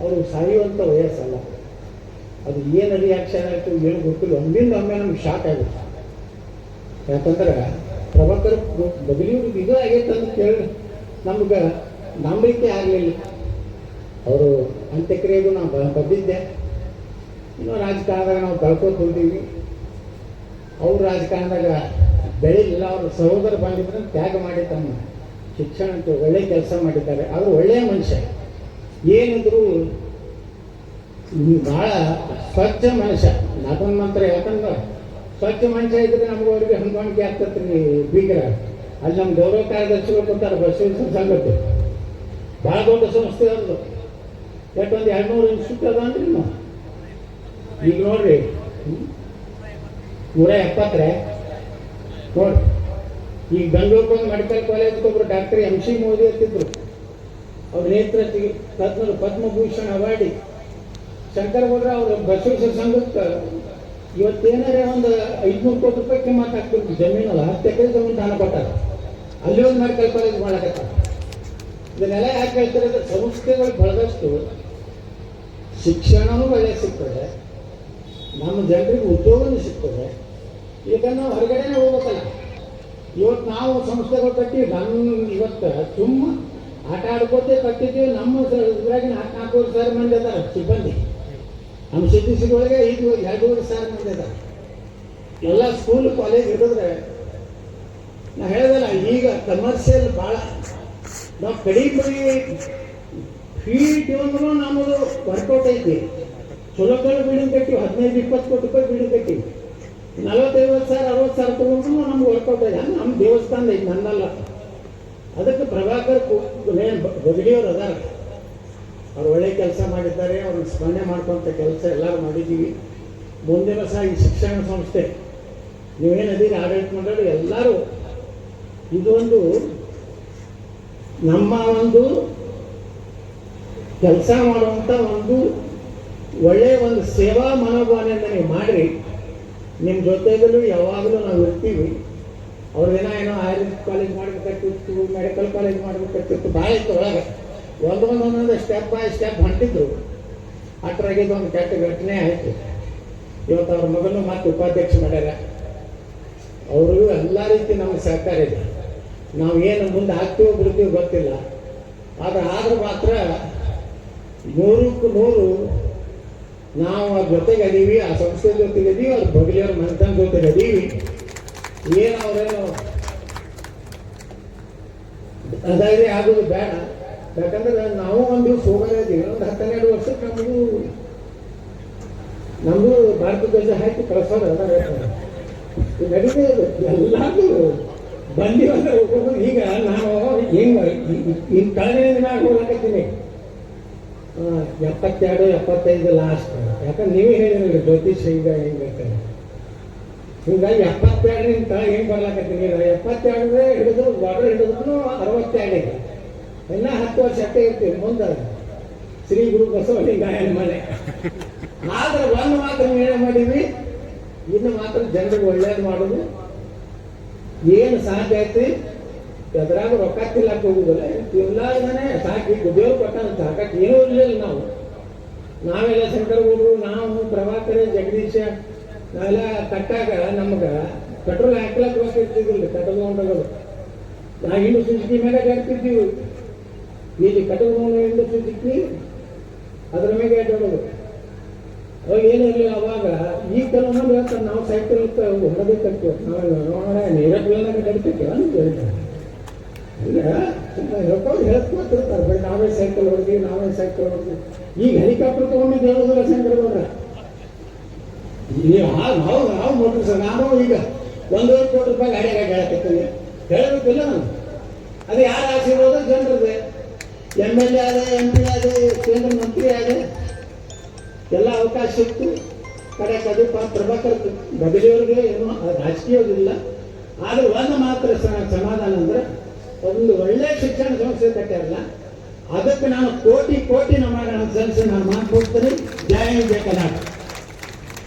ಅವರು ಸಾಯುವಂಥ ವಯಸ್ಸಲ್ಲ. ಅದು ಏನು ರಿಯಾಕ್ಷನ್ ಆಯಿತು ಏನು ಗೊತ್ತಿಲ್ಲ. ಒಮ್ಮೆ ನಮ್ಗೆ ಶಾಕ್ ಆಗುತ್ತೆ. ಯಾಕಂದ್ರೆ ಪ್ರಭಾಕರ್ ಬದಲಿಯೋರಿಗೆ ಇದು ಆಗೈತೆ ಅಂತ ಕೇಳಿ ನಮ್ಗೆ ನಂಬಿಕೆ ಆಗಲಿಲ್ಲ. ಅವರು ಅಂತ್ಯಕ್ರಿಯೆಗೂ ನಾವು ಬಂದಿದ್ದೆ. ಇನ್ನೂ ರಾಜಕಾರಣದಾಗ ನಾವು ಕಳ್ಕೊತ ಹೋಗ್ತೀವಿ. ಅವ್ರು ರಾಜಕಾರಣದಾಗ ಬೆಳೀಲಿಲ್ಲ. ಅವ್ರ ಸಹೋದರ ಬಂದಿದ್ರೆ ತ್ಯಾಗ ಮಾಡಿ ತಮ್ಮ ಶಿಕ್ಷಣಕ್ಕೆ ಒಳ್ಳೆ ಕೆಲಸ ಮಾಡಿದ್ದಾರೆ. ಅವರು ಒಳ್ಳೆಯ ಮನುಷ್ಯ. ಏನಿದ್ರು ಭಾಳ ಸ್ವಚ್ಛ ಮನುಷ್ಯ. ನಾಲ್ಕೊಂದು ಮಂತ್ರ ಯಾಕಂದ್ರೆ ಸ್ವಚ್ಛ ಮನುಷ್ಯ ಇದ್ರೆ ನಮ್ಗೆ ಅವ್ರಿಗೆ ಹೊಂದಾಣಿಕೆ ಆಗ್ತದೆ ರೀ ಬೀಗ್ರ. ಅಲ್ಲಿ ನಮ್ಮ ಗೌರವ ಕಾರ್ಯದರ್ಶಿಗಳು ಕೊಡ್ತಾರೆ ಬಸವೇಶ್ವರ ಸಂಘಕ್ಕೆ. ಭಾಳ ದೊಡ್ಡ ಸಂಸ್ಥೆ ಅವ್ರದ್ದು. ಯಾಕಂದ್ರೆ 200 ಇನ್ಸ್ಟಿಟ್ಯೂಟ್ ಅದ ಅಂದ್ರಿ ನಾವು. ಈಗ ನೋಡ್ರಿ 170 ನೋಡಿ. ಈಗ ಬೆಂಗಳೂರು ಮೆಡಿಕಲ್ ಕಾಲೇಜ್ಗೆ ಒಬ್ಬರು ಡಾಕ್ಟರ್ MC ಮೋದಿ ಅಂತಿದ್ರು. ಅವ್ರ ನೇತೃತ್ವಕ್ಕೆ ಪದ್ಮಭೂಷಣ ಅವಾರ್ಡಿ ಶಂಕರ್ ಗೌಡ್ರ ಅವರು ಬಸವೇಶ್ವರ ಸಂಘಕ್ಕೆ ಇವತ್ತೇನಾರೇ ಒಂದು 500 ಕೋಟಿ ರೂಪಾಯಿ ಕಿಮ್ಮತ್ತು ಹಾಕ್ತಿರ್ತೀವಿ. ಜಮೀನಲ್ಲ 10 ಎಕರೆ ಜಮೀನು ದಾನ ಕೊಟ್ಟಾರ. ಅಲ್ಲಿ ಒಂದು ಮೆಡಿಕಲ್ ಕಾಲೇಜ್ ಮಾಡಕತ್ತ. ಇದನ್ನೆಲ್ಲ ಯಾಕೆ ಹೇಳ್ತಾರೆ ಅಂದರೆ ಸಂಸ್ಥೆಗಳು ಬೆಳೆದಷ್ಟು ಶಿಕ್ಷಣವೂ ಒಳ್ಳೆ ಸಿಗ್ತದೆ, ನಮ್ಮ ಜನರಿಗೆ ಉದ್ಯೋಗನೂ ಸಿಗ್ತದೆ. ಈಗ ನಾವು ಹೊರಗಡೆನೇ ಹೋಗ್ಬೇಕಲ್ಲ. ಇವತ್ತು ನಾವು ಸಂಸ್ಥೆಗಳು ಕಟ್ಟಿ ಇವತ್ತು ಸುಮ್ಮ ಆಟ ಆಡ್ಕೋತೆ ಕಟ್ಟಿದ್ದೀವಿ. ನಮ್ಮ ಇದ್ರಾಗ 4,000 ಮಂದಿ ಅದಾರ ಸಿಬ್ಬಂದಿ. ನಮ್ಮ ಸಿಟಿಸಿಗಳಿಗೆ 2,500 ಮಂದಿ ಅದಾರ. ಎಲ್ಲ ಸ್ಕೂಲ್ ಕಾಲೇಜ್ ಹಿಡಿದ್ರೆ ನಾ ಹೇಳಿದಲ್ಲ, ಈಗ ಕಮರ್ಷಿಯಲ್ ಭಾಳ ನಾವು ಕಡಿಮೆ ಫೀ ಇಟ್ಟಿವಂದ್ರೂ ನಮ್ಮದು ವರ್ಕೌಟ್ ಐತಿ. ಚಲೋ ಬಿಲ್ಡಿಂಗ್ ಕಟ್ಟಿವಿ, 15-20 ಕೋಟಿ ರೂಪಾಯಿ ಬಿಲ್ಡಿಂಗ್ ಕಟ್ಟಿವಿ. 40-50 ಸಾವಿರ 60 ಸಾವಿರ ತಗೊಂಡ್ರು ನಮ್ಗೆ ವರ್ಕೌಟ್ ಆಗಿದೆ. ನಮ್ಮ ದೇವಸ್ಥಾನ ಐತಿ, ನನ್ನಲ್ಲ. ಅದಕ್ಕೆ ಪ್ರಭಾಕರ್ ಬದಲಿಯವರು ಅದಾರ. ಅವ್ರು ಒಳ್ಳೆ ಕೆಲಸ ಮಾಡಿದ್ದಾರೆ. ಅವ್ರನ್ನ ಸ್ಮರಣೆ ಮಾಡ್ಕೊಂಥ ಕೆಲಸ ಎಲ್ಲರೂ ಮಾಡಿದ್ದೀವಿ. ಮುಂದಿನ ಸಹ ಈ ಶಿಕ್ಷಣ ಸಂಸ್ಥೆ ನೀವೇನದೀರಿ ಆಡಳಿತ ಮಂಡಳಿ ಎಲ್ಲರೂ ಇದೊಂದು ನಮ್ಮ ಒಂದು ಕೆಲಸ ಮಾಡುವಂಥ ಒಂದು ಒಳ್ಳೆಯ ಒಂದು ಸೇವಾ ಮನೋಭಾವನೆಯಿಂದ ನೀವು ಮಾಡಿರಿ. ನಿಮ್ಮ ಜೊತೆಗಲ್ಲೂ ಯಾವಾಗಲೂ ನಾವು ಇರ್ತೀವಿ. ಅವ್ರದ್ದೇನೋ ಏನೋ ಆಯುರ್ವೇದ ಕಾಲೇಜ್ ಮಾಡಬೇಕಾಗ್ತಿತ್ತು, ಮೆಡಿಕಲ್ ಕಾಲೇಜ್ ಮಾಡಬೇಕಾಗ್ತಿತ್ತು, ಭಾಳ ಇತ್ತು ಒಳಗೆ. ಒಂದೊಂದೊಂದೊಂದು ಸ್ಟೆಪ್ ಬೈ ಸ್ಟೆಪ್ ಹೊಂಟಿದ್ರು. ಅಷ್ಟರಾಗಿದ್ದು ಒಂದು ಕೆಟ್ಟ ಘಟನೆ ಆಯಿತು. ಇವತ್ತು ಅವ್ರ ಮಗನು ಮತ್ತೆ ಉಪಾಧ್ಯಕ್ಷ ಮಾಡ್ಯಾರ. ಅವ್ರಿಗೂ ಎಲ್ಲ ರೀತಿ ನಮಗೆ ಸಹಕಾರ ಇದೆ. ನಾವು ಏನು ಮುಂದೆ ಆಗ್ತೀವೋ ಬಿಡ್ತೀವೋ ಗೊತ್ತಿಲ್ಲ. ಆದ್ರೆ ಮಾತ್ರ 100ಕ್ಕೆ 100 ನಾವು ಅವ್ರ ಜೊತೆಗೆ ಅದೀವಿ, ಆ ಸಂಸ್ಥೆ ಜೊತೆಗೆ ಅದೀವಿ, ಅವ್ರ ಬಗಲಿಯವ್ರ ಮನೆತನ ಜೊತೆಗೆ ಅದೀವಿ. ಏನು ಅವರೇನು ಅದಾದ್ರೆ ಆಗೋದು ಬೇಡ. ಯಾಕಂದ್ರೆ ನಾವು ಒಂದು ಹೋಗೋದೇ ಇದೀವಿ. ಒಂದು 10-12 ವರ್ಷಕ್ಕೆ ನಮಗೂ ಭಾರತ ಧ್ವಜ ಹಾಕಿ ಕಳಿಸೋದು ಅದ ನಡೀತೇ ಎಲ್ಲಾರು ಬಂದಿ ಅಂದ್ರೆ ಹೋಗೋದು. ಈಗ ನಾವು ಹಿಂಗೆ ಕಳೆದ ದಿನ ಹೋಗ್ಲಾಕತ್ತೀನಿ 72-75 ಲಾಸ್ಟ್. ಯಾಕಂದ್ರೆ ನೀವೇ ಹೇಳಿದ್ರಿ ಜ್ಯೋತಿಷ್ ಹಿಂಗೆ ಹಿಂಗಾಗಿ 72 ಹೆಂಗೆ ಬರ್ಲಾಕತ್ತೀನಿ. 72 ಹಿಡಿದ್ರು ಬಾರ್ಡರ್ ಹಿಡಿದ್ರು 62 ಎಲ್ಲ 10 ವರ್ಷ ಅಷ್ಟೇ ಇರ್ತೀವಿ. ಮುಂದೆ ಶ್ರೀ ಗುರು ಬಸವಲಿಂಗಾಯನ ಮನೆ. ಆದ್ರೆ ಒಂದು ಮಾತ್ರ ಏನು ಮಾಡೀವಿ, ಇನ್ನು ಮಾತ್ರ ಜನರಿಗೆ ಒಳ್ಳೇದು ಮಾಡೋದು ಏನು ಸಾಧ್ಯ ಐತಿ ಎದ್ರಾಗ ರೊಕ್ಕ ತಿಲ್ಲಕ್ ಹೋಗುದಿಲ್ಲ ತಿನ್ಲಾರ್ದಾನೆ ಸಾಕಿ ದೇವ್ರು ಕೊಟ್ಟ ಸಾಕಕ್ಕೆ ಏನೂ ಇರಲಿಲ್ಲ ನಾವೆಲ್ಲ ಶಂಕರಗೌಡರು ನಾವು ಪ್ರಭಾಕರ ಜಗದೀಶ ನಾವೆಲ್ಲ ಕಟ್ಟಾಗ ನಮ್ಗೆ ಪೆಟ್ರೋಲ್ ಹಾಕ್ಲಕ್ಕೆ ರೊಕ್ಕ ಇರ್ತಿದ್ದಿಲ್ಲ ಕಟ್ಟಗೊಂಡಗಳು ನಾವು ಹಿಂಡು ಸುಜುಕಿ ಮೇಲೆ ಅಡ್ಡಾಡ್ತಿದ್ದೀವಿ ಇಲ್ಲಿ ಕಟ್ಟಗೊಂಡ ಹಿಂಡು ಸುಜುಕಿ ಅದ್ರ ಮೇಲೆ ಅಡ್ಡಾಡೋದು ಅವಾಗ ಏನೂ ಇರಲಿಲ್ಲ ಅವಾಗ ಈ ಕೆಲವೊಂದು ಹೇಳ್ತಾರೆ ನಾವು ಸೈಕಲ್ ಹೊಡಬೇಕಂತೀವಿ ನಾವು ನೀರಕ್ಕೆ ಕಡಿತೀವಿ ಅಂತ ಹೇಳ್ತಾರೆ ಇಲ್ಲ ಹೇಳ್ಕೊತಿರ್ತಾರೆ ಬರೀ ನಾವೇ ಸೈಕಲ್ ಹೊಡೆದ್ವಿ ಈಗ ಹೆಲಿಕಾಪ್ಟರ್ ತಗೊಂಡಿದ್ದು ಹೇಳೋದಿಲ್ಲ ಶಂಕರಗೌಡ್ರ ನಾವು ಮೋಟರ್ ಸರ್ ನಾನು ಈಗ 1.5 ಕೋಟಿ ರೂಪಾಯಿ ಗಾಡಿಯಾಗ ಹೇಳಕತ್ತೀನಿ ಹೇಳಬೇಕಿಲ್ಲ ನಾನು ಅದು ಯಾರ ಆಶೀರ್ವಾದ ಜನರದೆ MLA ಆದ MP ಆದ ಕೇಂದ್ರ ಮಂತ್ರಿ ಆದ ಎಲ್ಲ ಅವಕಾಶ ಸಿಕ್ತು ಕಡೆಗೆ ಅದು ಪ್ರಭಾಕರ್ ಬದಲಿಯವ್ರಿಗೆ ಏನೋ ರಾಜಕೀಯವಿಲ್ಲ ಆದ್ರೆ ಒಂದು ಮಾತ್ರ ಸಮಾಧಾನ ಅಂದ್ರೆ ಒಂದು ಒಳ್ಳೆ ಶಿಕ್ಷಣ ಸಂಸ್ಥೆ ಕಟ್ಟಾರಲ್ಲ ಅದಕ್ಕೆ ನಾನು ಕೋಟಿ ನಮ್ಮ ಸಲ್ಲಿಸಿ ನಾನು ಮಾತು ಕೊಡ್ತೀನಿ. ಜಯ ಕರ್ನಾಟಕ.